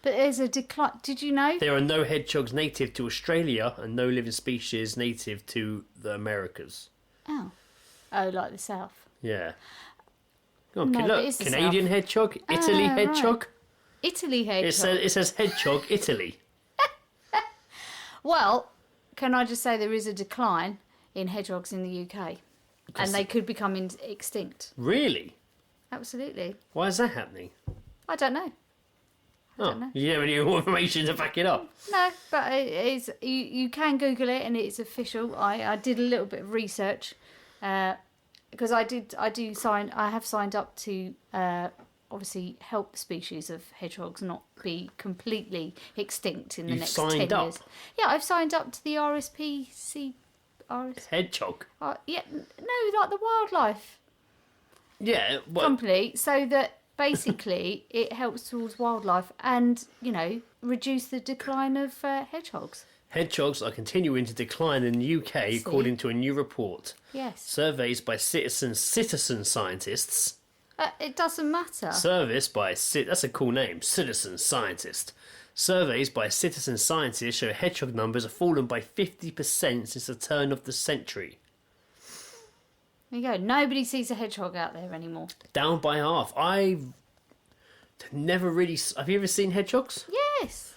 But there's a decline. Did you know? There are no hedgehogs native to Australia and no living species native to the Americas. Oh, like the South. Yeah. Oh, No, but look, it's the Canadian South. hedgehog, Italy right. hedgehog. Italy hedgehog. It says hedgehog, Italy. Well, can I just say there is a decline in hedgehogs in the UK, and they could become extinct. Really? Absolutely. Why is that happening? I don't know. don't know. You don't have any more information to back it up. No, but it is. You can Google it, and it's official. I did a little bit of research because I have signed up to obviously help species of hedgehogs not be completely extinct in the You've next signed 10 up? years. Yeah, I've signed up to the RSPCA. Hedgehog. Yeah, no, like the wildlife Yeah. company, so that basically it helps towards wildlife and, reduce the decline of hedgehogs. Hedgehogs are continuing to decline in the UK, according to a new report. Yes. Surveys by citizen scientists. It doesn't matter. That's a cool name, citizen scientist. Surveys by citizen scientists show hedgehog numbers have fallen by 50% since the turn of the century. There you go. Nobody sees a hedgehog out there anymore. Down by half. I've never really... Have you ever seen hedgehogs? Yes.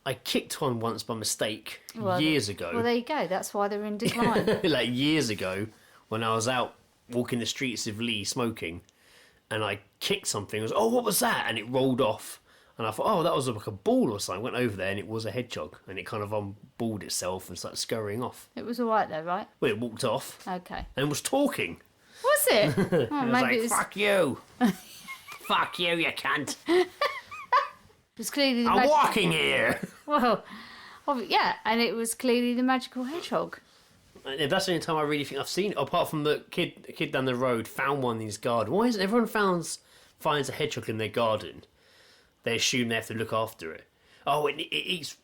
I kicked one once by mistake years ago. Well, there you go. That's why they're in decline. Like years ago, when I was out walking the streets of Lee smoking, and I kicked something. I was, what was that? And it rolled off. And I thought, that was like a ball or something. I went over there and it was a hedgehog. And it kind of unballed itself and started scurrying off. It was all right though, right? Well, it walked off. Okay. And was talking. Was it? It was like, fuck you. Fuck you, you cunt. It was clearly I'm walking here. Well, yeah, and it was clearly the magical hedgehog. And that's the only time I really think I've seen it, apart from the kid down the road found one in his garden. Why is it everyone finds a hedgehog in their garden? They assume they have to look after it. Oh, it eats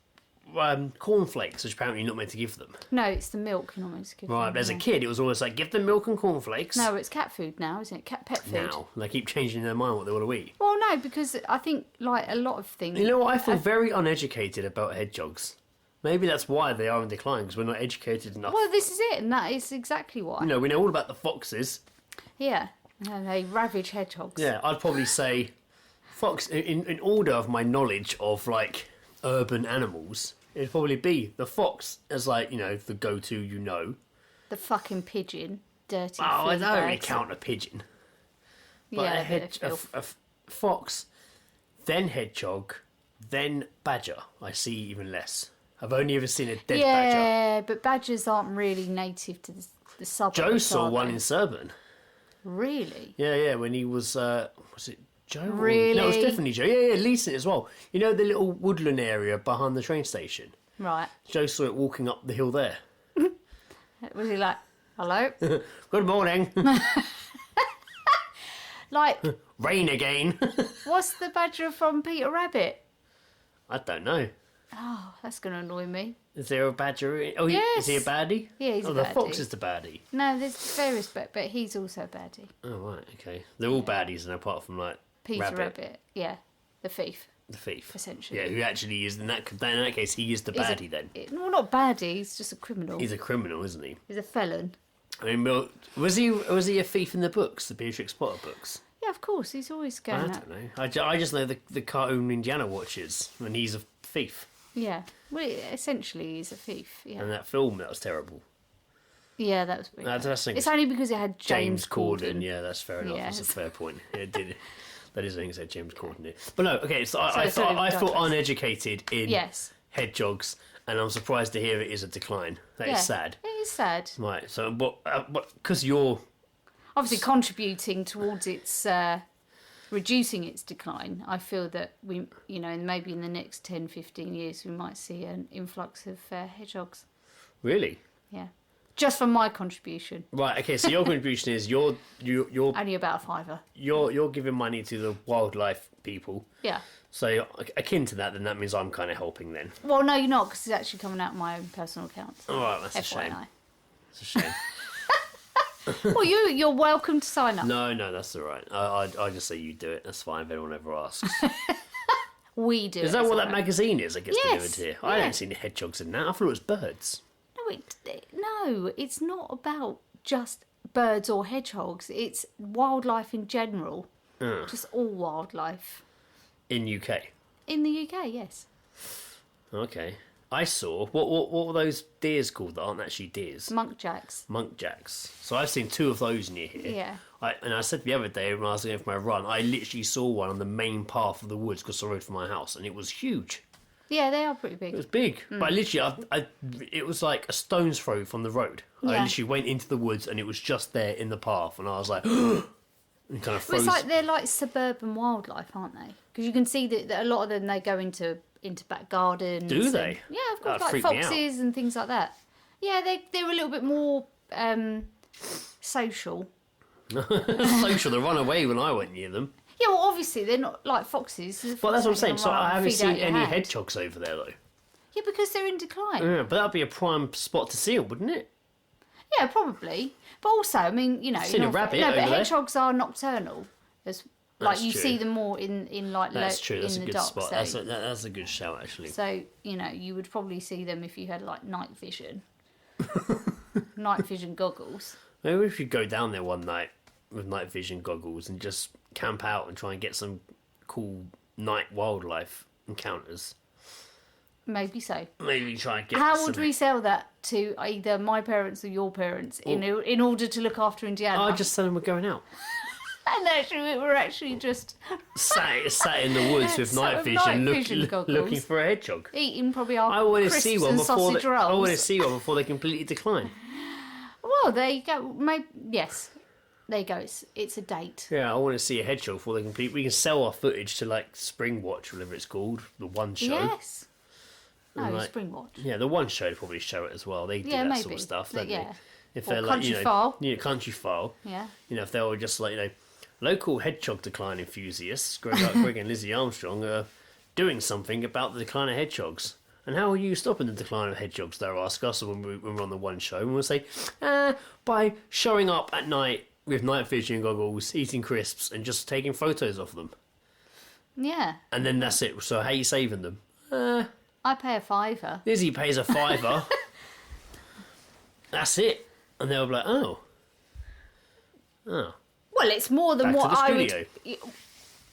cornflakes, which apparently you're not meant to give them. No, it's the milk you're not meant to give them. Right, but as a kid, it was always like, give them milk and cornflakes. No, it's cat food now, isn't it? Pet food. Now, they keep changing their mind what they want to eat. Well, no, because I think, like, a lot of things... You know what? I feel very uneducated about hedgehogs. Maybe that's why they are in decline, because we're not educated enough. Well, this is it, and that is exactly why. We know all about the foxes. Yeah, and they ravage hedgehogs. Yeah, I'd probably say fox, in order of my knowledge of, like, urban animals, it'd probably be the fox as, like, the go-to, The fucking pigeon, dirty I flea don't really birds. count a pigeon. But Yeah, a fox, then hedgehog, then badger, I see even less. I've only ever seen a dead badger. Yeah, but badgers aren't really native to the suburbs. Joe saw are one they? in Surbiton. Really? Yeah, when he was it Joe? Really? No, it was definitely Joe. Yeah, Lisa as well. You know the little woodland area behind the train station? Right. Joe saw it walking up the hill there. Was he like, hello? Good morning. Like, Rain again. what's the badger from Peter Rabbit? I don't know. Oh, that's going to annoy me. Is there a badger? Is Yes. he a baddie? Yeah, he's a the baddie. fox is the baddie. No, there's various, but he's also a baddie. Oh, right, okay. They're all baddies, and apart from, like, Peter Rabbit. Yeah, the thief. The thief. Essentially. Yeah, who actually is, in that case, he is the He's baddie then. Well, not baddie, he's just a criminal. He's a criminal, isn't he? He's a felon. I mean, well, was he a thief in the books, the Beatrix Potter books? Yeah, of course, he's always I going don't know. I just know the cartoon Indiana watches, and he's a thief. Yeah, well, essentially he's a thief, yeah. And that film, that was terrible. Yeah, that was pretty bad. It's only because it had James Corden. Yeah, that's fair enough. Yeah. That's a fair point. Yeah, it did. That is, I think it said James Corden did. But no, okay, so I it's sort of feel dark. uneducated in Yes. hedgehogs, and I'm surprised to hear it is a decline. That is sad. It is sad. Right, so, but because you're... Obviously contributing towards its reducing its decline, I feel that we, maybe in the next 10, 15 years, we might see an influx of hedgehogs. Really? Yeah. Just from my contribution. Right, okay, so your contribution is you're Only about a fiver. you're giving money to the wildlife people. Yeah. So akin to that, then that means I'm kind of helping then. Well, no, you're not, because it's actually coming out of my own personal account. All right, that's a shame. FYI. It's a shame. Well, you're welcome to sign up. No, that's all right. I just say you do it. That's fine if anyone ever asks. We do. Is that what that magazine is that gets Yes, delivered here? I yeah. haven't seen hedgehogs in that. I thought it was birds. No, it's not about just birds or hedgehogs. It's wildlife in general. Just all wildlife. In UK. In the UK, yes. Okay. I saw what were those deers called that aren't actually deers? Muntjacs. Muntjacs. So I've seen two of those near here. Yeah. I said the other day when I was going for my run, I literally saw one on the main path of the woods across the road from my house, and it was huge. Yeah, they are pretty big. It was big, but literally, it was like a stone's throw from the road. I Yeah. literally went into the woods, and it was just there in the path, and I was like, and kind of froze. Well, it's like they're like suburban wildlife, aren't they? Because you can see that a lot of them, they go into back gardens. Do they? Yeah, of course, That'd like freak me out. foxes and things like that. Yeah, they're a little bit more social. Social, they run away when I went near them. Yeah, well, obviously they're not like foxes. Well, that's what I'm saying. So I haven't seen any hedgehogs. hedgehogs over there, though. Yeah, because they're in decline. Yeah, but that'd be a prime spot to see them, wouldn't it? Yeah, probably. But also, I mean, you know, Seen a rabbit no, but over there. hedgehogs are nocturnal. Like That's you true. see them more in like That's true. That's in a the good dark. spot. So, That's a good shout, actually. so you know, you would probably see them if you had like night vision, night vision goggles. Maybe we should go down there one night with night vision goggles and just camp out and try and get some cool night wildlife encounters. Maybe so. Maybe try and get. How some... would we sell that to either my parents or your parents in order to look after Indiana? I just tell them we're going out. And actually, we're actually just sat in the woods with night vision, looking for a hedgehog. eating probably our I want to crisps see one and before sausage they, rolls. I want to see one before they completely decline. Well, there you go. Maybe, yes, there you go. It's a date. Yeah, I want to see a hedgehog before they complete. We can sell our footage to like Spring Watch, whatever it's called, the one show. Yes. No, And, like, Spring Watch. Yeah, the one show probably show it as well. They do Yeah, that maybe. sort of stuff, But don't yeah. they? If Or they're like, Country File. Country File. Yeah. You know, if they were just like, local hedgehog decline enthusiasts, Greg and Lizzie Armstrong, are doing something about the decline of hedgehogs. And how are you stopping the decline of hedgehogs? They'll ask us when we're on the one show, and we'll say, by showing up at night with night vision goggles, eating crisps, and just taking photos of them. Yeah. And then that's it. So how are you saving them? I pay a $5. Lizzie pays a $5. That's it. And they'll be like, oh. Well, it's more than Back to what the I studio. would.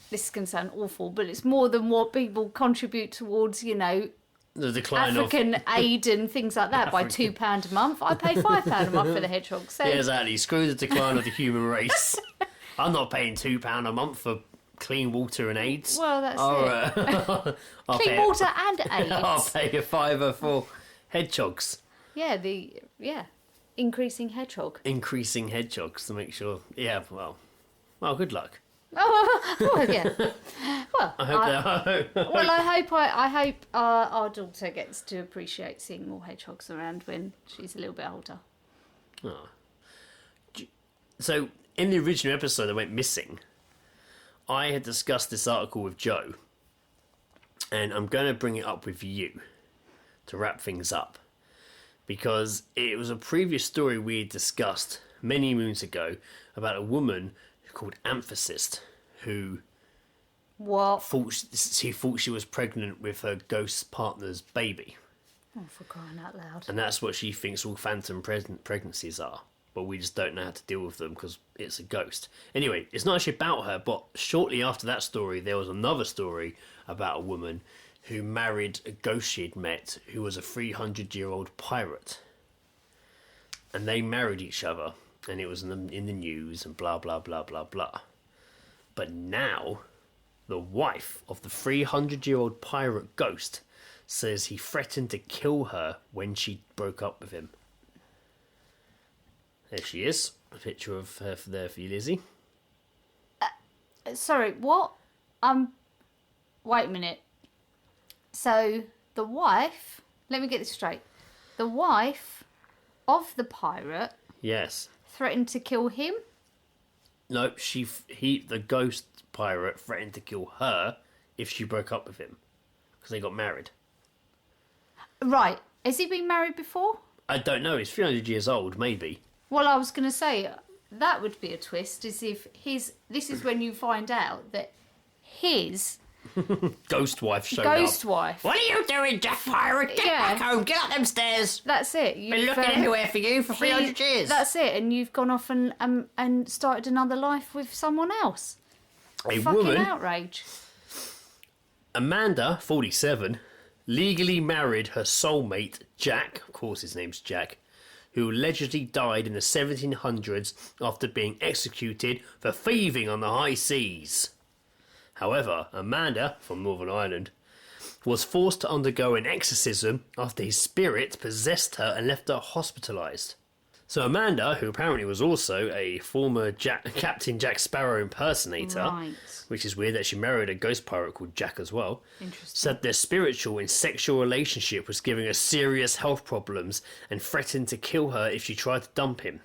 This is going to sound awful, but it's more than what people contribute towards, the decline African aid and things like that by £2 a month. I pay £5 a month for the hedgehog. So Yeah, exactly. Screw the decline of the human race. I'm not paying £2 a month for clean water and AIDS. well, that's it. I'll Clean pay water and AIDS. I'll pay a $5 for hedgehogs. Yeah, increasing hedgehog. Increasing hedgehogs to make sure. Yeah, well, good luck. Oh, yeah. Well, I hope I hope our daughter gets to appreciate seeing more hedgehogs around when she's a little bit older. Oh. So, in the original episode that went missing, I had discussed this article with Joe, and I'm going to bring it up with you to wrap things up, because it was a previous story we had discussed many moons ago about a woman called Amphyst who What? thought she was pregnant with her ghost partner's baby. Oh, for crying out loud. And that's what she thinks all phantom pregnancies are. But we just don't know how to deal with them because it's a ghost. Anyway, it's not actually about her, but shortly after that story, there was another story about a woman who married a ghost she'd met who was a 300-year-old pirate. And they married each other, and it was in the news and blah, blah, blah, blah, blah. But now, the wife of the 300-year-old pirate ghost says he threatened to kill her when she broke up with him. There she is. A picture of her there for you, Lizzie. Sorry, what? Wait a minute. So, the wife... Let me get this straight. The wife of the pirate Yes. threatened to kill him? No, the ghost pirate threatened to kill her if she broke up with him. Because they got married. Right. Has he been married before? I don't know. He's 300 years old, maybe. Well, I was going to say, that would be a twist, is if this is when you find out that his Ghost wife showed ghost up. wife... What are you doing, Jack Pirate? Get Yeah. back home. Get up them stairs. That's it. Been looking everywhere for you for 300 years. That's it, and you've gone off and started another life with someone else. A Fucking woman, outrage. Amanda, 47, legally married her soulmate, Jack, of course his name's Jack, who allegedly died in the 1700s after being executed for thieving on the high seas. However, Amanda, from Northern Ireland, was forced to undergo an exorcism after his spirit possessed her and left her hospitalised. So Amanda, who apparently was also a former Captain Jack Sparrow impersonator, Right. which is weird that she married a ghost pirate called Jack as well, Interesting. said their spiritual and sexual relationship was giving her serious health problems and threatened to kill her if she tried to dump him.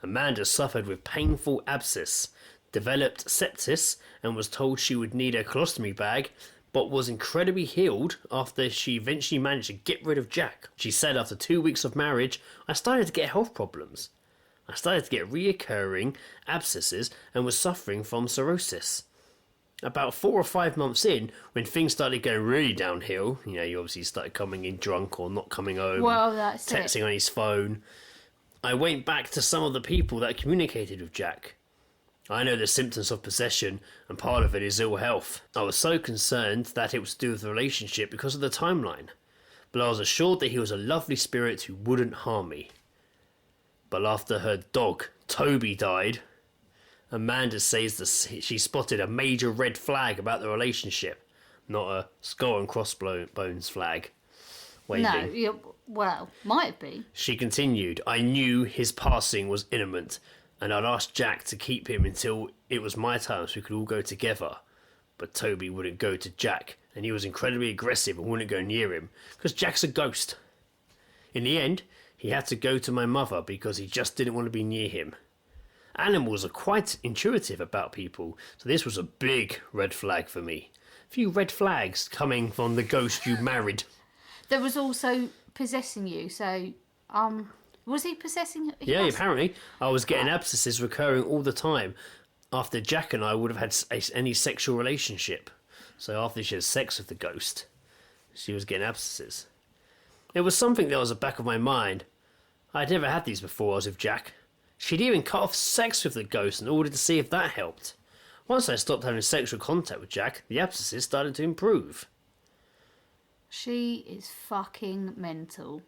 Amanda suffered with painful abscess, developed sepsis, and was told she would need a colostomy bag, but was incredibly healed after she eventually managed to get rid of Jack. She said, after 2 weeks of marriage, I started to get health problems. I started to get reoccurring abscesses and was suffering from cirrhosis. About 4 or 5 months in, when things started going really downhill, you know, he obviously started coming in drunk or not coming home, Well, that's texting it. on his phone, I went back to some of the people that communicated with Jack. I know the symptoms of possession, and part of it is ill health. I was so concerned that it was to do with the relationship because of the timeline, but I was assured that he was a lovely spirit who wouldn't harm me. But after her dog, Toby, died, Amanda says that she spotted a major red flag about the relationship, not a skull and crossbones flag waving. No, well, might be. She continued, I knew his passing was imminent, and I'd asked Jack to keep him until it was my time so we could all go together. But Toby wouldn't go to Jack, and he was incredibly aggressive and wouldn't go near him, because Jack's a ghost. In the end, he had to go to my mother because he just didn't want to be near him. Animals are quite intuitive about people, so this was a big red flag for me. A few red flags coming from the ghost you married. There was also possessing you, so, was he possessing? Yeah, apparently. I was getting abscesses recurring all the time after Jack and I would have had any sexual relationship. So after she had sex with the ghost, she was getting abscesses. It was something that was at the back of my mind. I'd never had these before I was with Jack. She'd even cut off sex with the ghost in order to see if that helped. Once I stopped having sexual contact with Jack, the abscesses started to improve. She is fucking mental.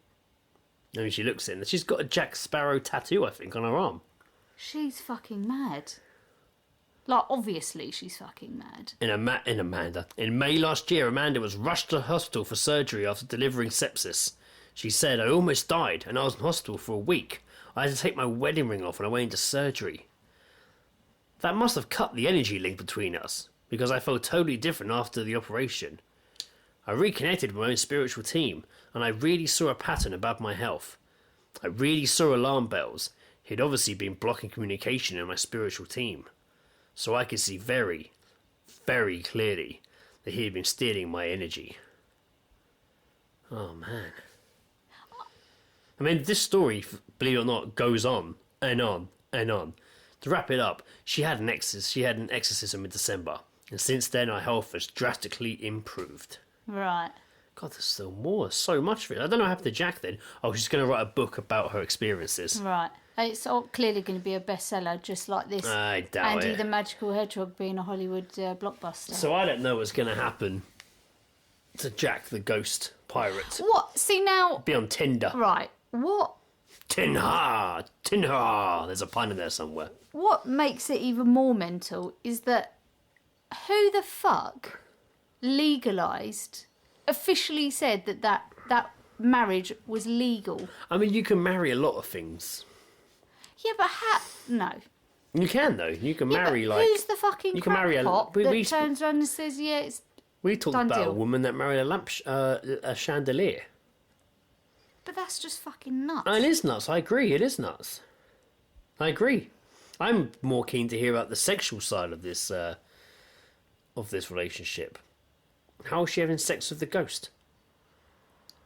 I mean, she looks in. She's got a Jack Sparrow tattoo, I think, on her arm. She's fucking mad. Like, obviously she's fucking mad. In May last year, Amanda was rushed to hospital for surgery after delivering sepsis. She said, I almost died, and I was in hospital for a week. I had to take my wedding ring off when I went into surgery. That must have cut the energy link between us, because I felt totally different after the operation. I reconnected with my own spiritual team, and I really saw a pattern about my health. I really saw alarm bells. He'd obviously been blocking communication in my spiritual team. So I could see very, very clearly that he had been stealing my energy. Oh, man. I mean, this story, believe it or not, goes on and on and on. To wrap it up, she had an exorcism in December, and since then her health has drastically improved. Right. God, there's still more. So much of it. I don't know what happened to Jack then. Oh, she's going to write a book about her experiences. Right. It's all clearly going to be a bestseller, just like this. I doubt Andy it. the Magical Hedgehog being a Hollywood blockbuster. So I don't know what's going to happen to Jack the Ghost Pirate. What? See now... Be on Tinder. Right. What Tinder. There's a pun in there somewhere. What makes it even more mental is that who the fuck legalised, officially said that marriage was legal? I mean, you can marry a lot of things. Yeah, but no. You can, though. You can Yeah, marry, but like... who's the fucking you can marry crackpot we that turns around and says, yeah, it's We talked done about deal. a woman that married a chandelier. But that's just fucking nuts. And it is nuts. I agree. It is nuts. I agree. I'm more keen to hear about the sexual side of this relationship. How is she having sex with the ghost?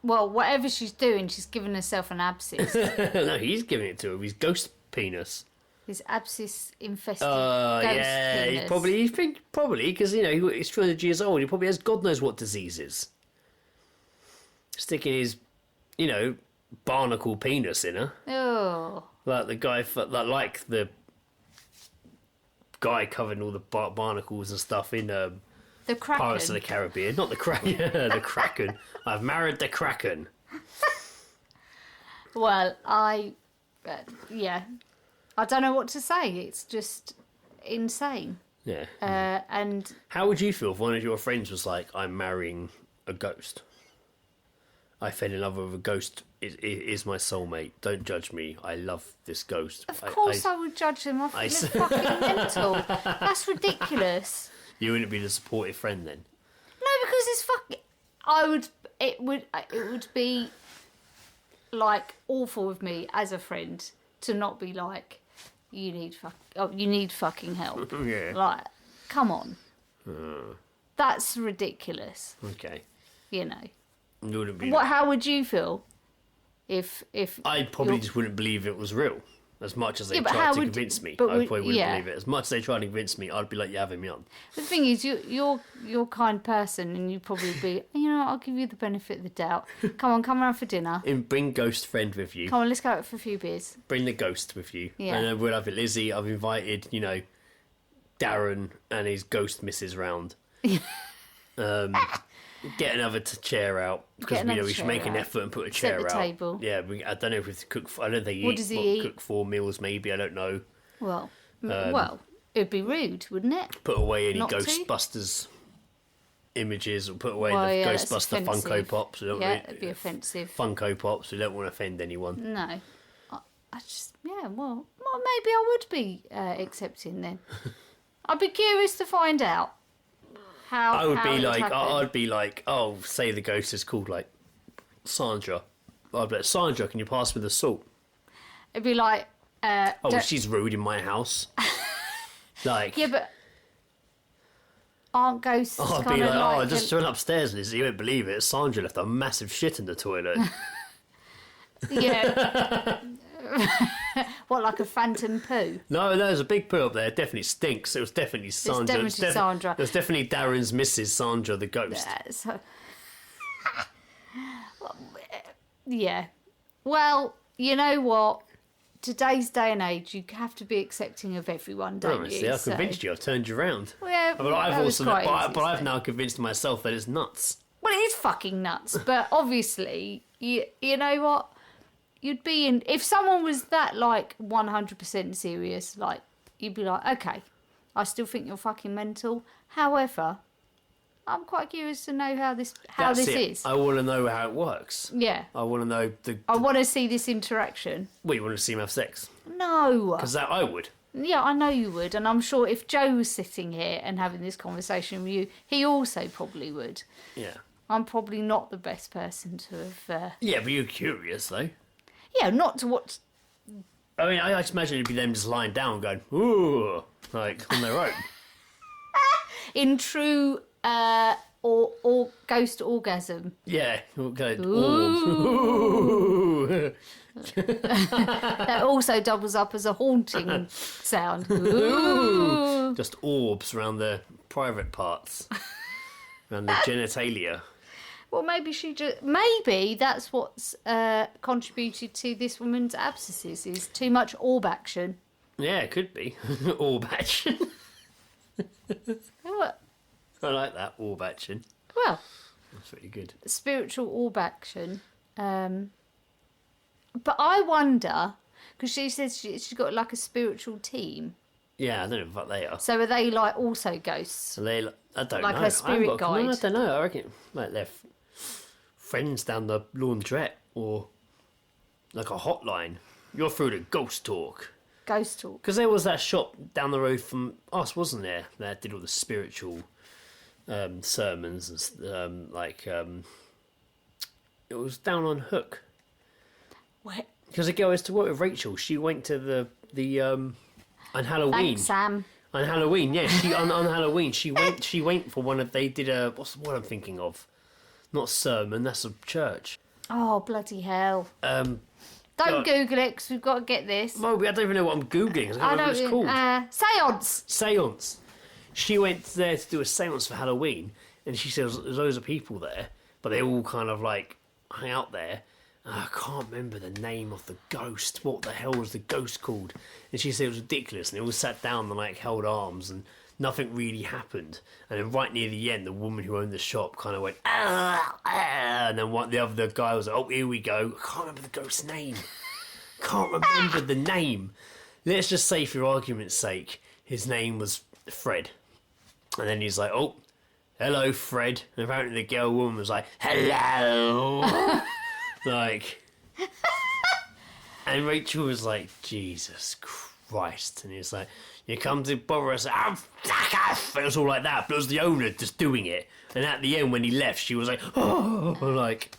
Well, whatever she's doing, she's giving herself an abscess. No, he's giving it to her with his ghost penis. His abscess-infested ghost Yeah, penis. he's probably because he's 200 years old. He probably has God knows what diseases. Sticking his, barnacle penis in her, Oh. like the guy, like the guy covered in all the barnacles and stuff in The Kraken. Pirates of the Caribbean, not the Kraken. The Kraken. I've married the Kraken. Well, I don't know what to say. It's just insane. Yeah. And How would you feel if one of your friends was like, "I'm marrying a ghost"? I fell in love with a ghost. It is my soulmate. Don't judge me. I love this ghost. Of course I would judge them. I think they're fucking mental. That's ridiculous. You wouldn't be the supportive friend then? No, because it's fucking... It would be, like, awful of me as a friend to not be like, you need fucking help. Yeah. Like, come on. That's ridiculous. Okay. You know. You wouldn't be How would you feel if I probably just wouldn't believe it was real. As much as they Yeah, but tried how to would- convince me, I but probably would- wouldn't yeah. believe it. As much as they tried to convince me, I'd be like, you're having me on. The thing is, you're a kind person, and you'd probably be, you know, I'll give you the benefit of the doubt. Come around for dinner. And bring ghost friend with you. Come on, let's go out for a few beers. Bring the ghost with you. Yeah. And then we'll have it, Lizzie. I've invited, you know, Darren and his ghost missus round. Get another chair out because Get another we should chair make an out. effort and put a Set chair the out. table. Yeah, I don't know if it's cook. I don't think he What eats. does he eat? Cook 4 meals, maybe. I don't know. Well, it'd be rude, wouldn't it? Put away any Not to? Ghostbusters images, or put away Well, the yeah, that's Ghostbuster offensive. Funko Pops. We don't Yeah, really- it'd be offensive. Funko Pops. We don't want to offend anyone. No. I just, yeah, well, maybe I would be accepting then. I'd be curious to find out how. I would how be it like, happened. I'd be like, oh, say the ghost is called like Sandra. I'd be like, Sandra, can you pass me the salt? It'd be like. Oh, she's rude in my house. Like, Yeah, but aren't ghosts oh, I'd kind be of like, like? oh, I just went upstairs, Lizzie. You won't believe it. Sandra left a massive shit in the toilet. Yeah. What, like a phantom poo? No, there's a big poo up there. It definitely stinks. It was definitely Sandra. definitely Sandra. It was definitely Darren's Mrs. Sandra, the ghost. So... yeah. Well, you know what? Today's day and age, you have to be accepting of everyone, don't Honestly, you? I've convinced you. I've turned you around. Well, yeah, But I've that was also, quite easy, but I've so. now convinced myself that it's nuts. Well, it is fucking nuts, but obviously, you know what? You'd be in... If someone was that, like, 100% serious, like, you'd be like, okay, I still think you're fucking mental. However, I'm quite curious to know how this That's it. is. I want to know how it works. Yeah. I want to know I want to see this interaction. Well, you want to see him have sex? No. Because that I would. Yeah, I know you would, and I'm sure if Joe was sitting here and having this conversation with you, he also probably would. Yeah. I'm probably not the best person to have... Yeah, but you're curious, though. Yeah, not to watch... I mean, I just imagine it'd be them just lying down going, ooh, like, on their own. In true or ghost orgasm. Yeah. Okay. Ooh. That also doubles up as a haunting sound. Ooh. Just orbs around the private parts. Around the genitalia. Well, maybe that's what's contributed to this woman's abscesses, is too much orb action. Yeah, it could be. Orb action. What? I like that, orb action. Well, That's pretty good. spiritual orb action. But I wonder, because she says she's got like a spiritual team. Yeah, I don't know what they are. So are they like also ghosts? So they, I don't Like know. a spirit I guide? don't know. I reckon like they're friends down the laundrette or like a hotline. You're through to ghost talk. Ghost talk. Because there was that shop down the road from us, wasn't there? That did all the spiritual sermons and it was down on Hook. Where? Because the girl I used to work with, Rachel, she went to the on Halloween. Thanks, Sam. On Halloween, yeah, on Halloween she went for one of, they did a, what's what I'm thinking of? Not sermon, that's a church. Oh, bloody hell. God. Don't Google it, because we've got to get this. Moby, I don't even know what I'm Googling. I don't know what it's called. Seance. Seance. She went there to do a seance for Halloween, and she said there's loads of people there, but they all kind of like hang out there. I can't remember the name of the ghost. What the hell was the ghost called? And she said it was ridiculous, and they all sat down and like held arms, and nothing really happened. And then right near the end, the woman who owned the shop kind of went, ah, ah, and then the guy was like, oh, here we go. I can't remember the ghost's name. Can't remember the name. Let's just say, for argument's sake, his name was Fred. And then he's like, oh, hello, Fred. And apparently the girl woman was like, hello. Like, and Rachel was like, Jesus Christ. And he was like, you come to bother us. Oh, fuck off. It was all like that. But it was the owner just doing it. And at the end, when he left, she was like, oh, like.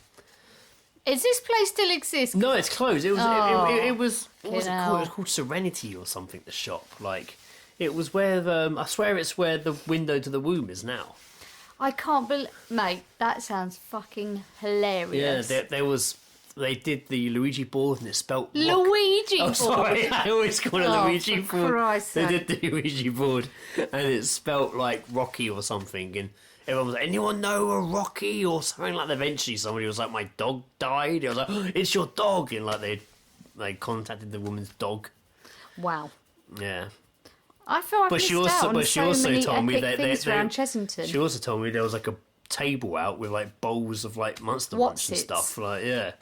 Is this place still exist? No, it's closed. It was. It was. What was it hell. called? It was called Serenity or something. The shop, like, it was where I swear it's where the window to the womb is now. I can't believe, mate. That sounds fucking hilarious. Yeah, there was. They did the Luigi board and it spelt Luigi Oh, board. sorry, I always call it Luigi for board. Christ's They sake. did the Luigi board and it spelt like Rocky or something, and everyone was like, anyone know a Rocky or something like that. Eventually somebody was like, my dog died. It was like, oh, it's your dog, and like they contacted the woman's dog. Wow. Yeah. I feel I've But missed she also- out on but she so also many told me epic that things around Chessington. She also told me there was like a table out with like bowls of like Monster Munch and Whatsits. stuff. Like, yeah.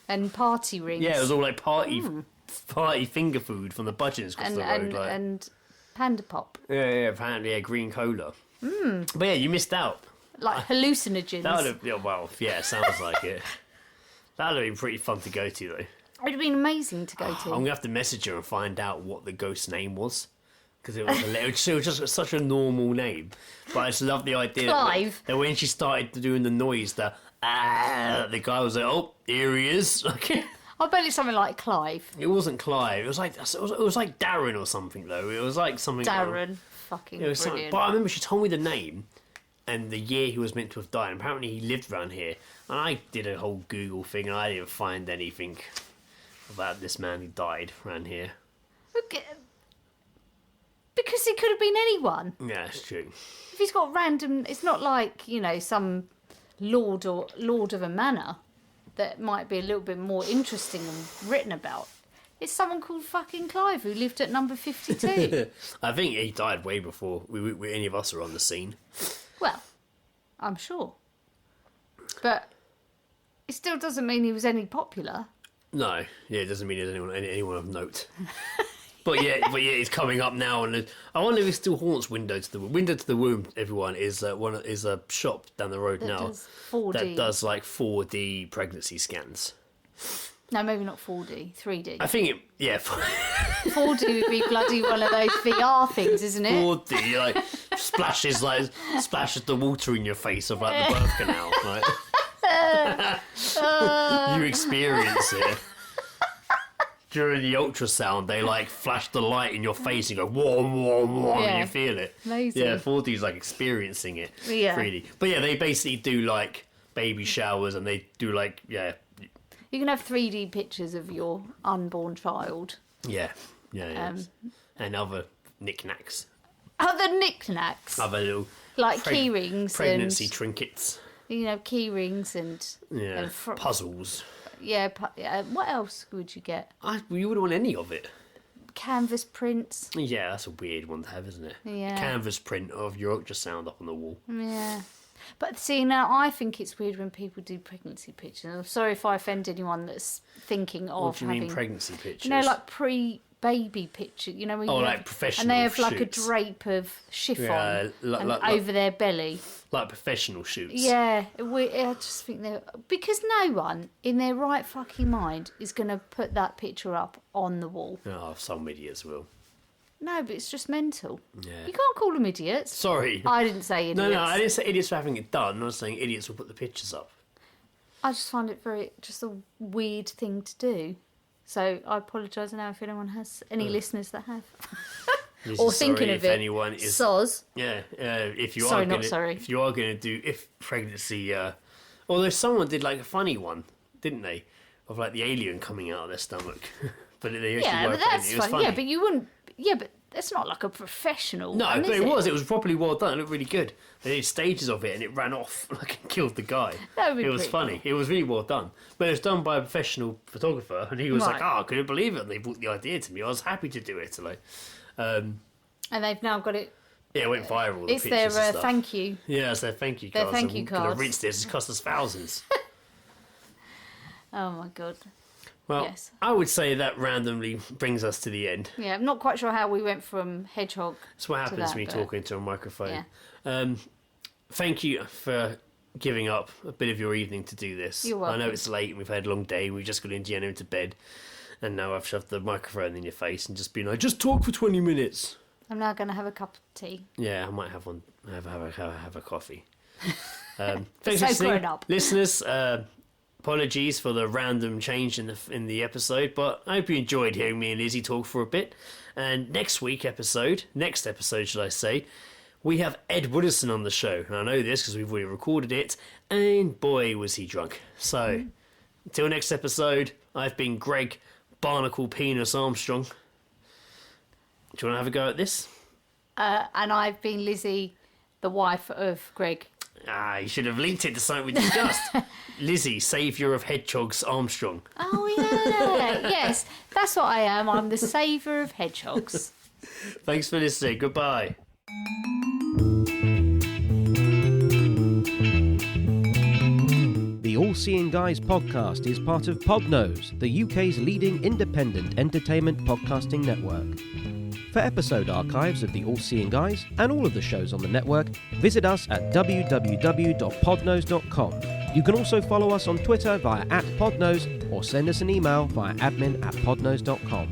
And party rings. Yeah, it was all like party finger food from the budgets across and the road. and, Like. and Panda Pop. Yeah, apparently, yeah, green cola. But yeah, you missed out. Like hallucinogens. That would have, yeah, well, yeah, sounds like it. That would have been pretty fun to go to, though. It would have been amazing to go I'm to. going to have to message her and find out what the ghost's name was. Because it was just such a normal name. But I just love the idea Clive. that when she started doing the noise, the guy was like, oh, here he is. I bet it's something like Clive. It wasn't Clive. It was like Darren or something, though. It was like something. Darren. Fucking It was something, brilliant. but I remember she told me the name and the year he was meant to have died. And apparently he lived around here. And I did a whole Google thing and I didn't find anything about this man who died around here. Okay. Because it could have been anyone. Yeah, it's true. If he's got random... It's not like, some lord of a manor that might be a little bit more interesting and written about. It's someone called fucking Clive who lived at number 52. I think he died way before any of us were on the scene. Well, I'm sure. But it still doesn't mean he was any popular. No, yeah, it doesn't mean there's anyone of note. But yeah, he's coming up now, and I wonder if he still haunts Window to the Womb. Everyone is a shop down the road That now does 4D. that does like 4D pregnancy scans. No, maybe not 4D, 3D. I think 4D would be bloody one of those VR things, isn't it? 4D splashes the water in your face of like the birth canal. Like. You experience it. During the ultrasound, they flash the light in your face and go warm, and you feel it. Amazing. Yeah, 4D's experiencing it. Yeah. 3D. But yeah, they basically do baby showers and they do You can have 3D pictures of your unborn child. yeah. And other knickknacks, Other knickknacks. other little Like key rings pregnancy and... trinkets. key rings and... Yeah, and puzzles. Yeah, what else would you get? You wouldn't want any of it. Canvas prints. Yeah, that's a weird one to have, isn't it? Yeah. A canvas print of your ultrasound up on the wall. Yeah. But see, now I think it's weird when people do pregnancy pictures. I'm sorry if I offend anyone that's thinking of What do you having... mean pregnancy pictures? Pre-baby picture, where Oh, you like have, professional and they have a shoots. drape of chiffon Yeah, like over their belly. Like professional shoots. Yeah, I just think they're... Because no one in their right fucking mind is going to put that picture up on the wall. Oh, some idiots will. No, but it's just mental. Yeah. You can't call them idiots. Sorry. I didn't say idiots. No, I didn't say idiots for having it done. I was saying idiots will put the pictures up. I just find it just a weird thing to do. So I apologise now if anyone has any listeners that have. This Or is thinking sorry of if it. anyone is... Soz. Yeah, if you Sorry, are not gonna, sorry. If you are going to do... If pregnancy... although someone did a funny one, didn't they? Of the alien coming out of their stomach. But they actually Yeah, were but that's pregnant. It was fun. funny. Yeah, but you wouldn't... Yeah, but that's not like a professional No, one, but is it was. It was properly well done. It looked really good. They did stages of it, and it ran off and killed the guy. That would be it was pretty funny. It was really well done. But it was done by a professional photographer, and he was Right. like, "Oh, I couldn't believe it." And they brought the idea to me. I was happy to do it. And they've now got it... Yeah, it went viral. It's the their pictures and stuff. thank you. Yeah, it's their thank you Their cards. thank you I'm gonna cards. rinse this. It's cost us thousands. Oh, my God. Well, Yes. I would say that randomly brings us to the end. Yeah, I'm not quite sure how we went from Hedgehog That's what to happens that, when you but- talk into a microphone. Yeah. thank you for giving up a bit of your evening to do this. You're welcome. I know it's late and we've had a long day. We've just got Indiana into bed, and now I've shoved the microphone in your face and just been like, just talk for 20 minutes. I'm now going to have a cup of tea. Yeah, I might have one. Have a coffee. Thanks So for listening, grown up. listeners. Apologies for the random change in the episode, but I hope you enjoyed hearing me and Lizzie talk for a bit. And next episode, should I say, we have Ed Woodison on the show, and I know this because we've already recorded it, and boy was he drunk. So, until next episode, I've been Greg Barnacle Penis Armstrong. Do you want to have a go at this? And I've been Lizzie, the wife of Greg. You should have linked it to something we discussed. Lizzie, saviour of Hedgehogs Armstrong. Oh, yeah. Yes, that's what I am. I'm the saviour of Hedgehogs. Thanks for listening. Goodbye. The All Seeing Guys podcast is part of Podnose, the UK's leading independent entertainment podcasting network. For episode archives of the All Seeing Guys and all of the shows on the network, visit us at www.podnose.com. You can also follow us on Twitter via @podnose or send us an email via admin@podnose.com.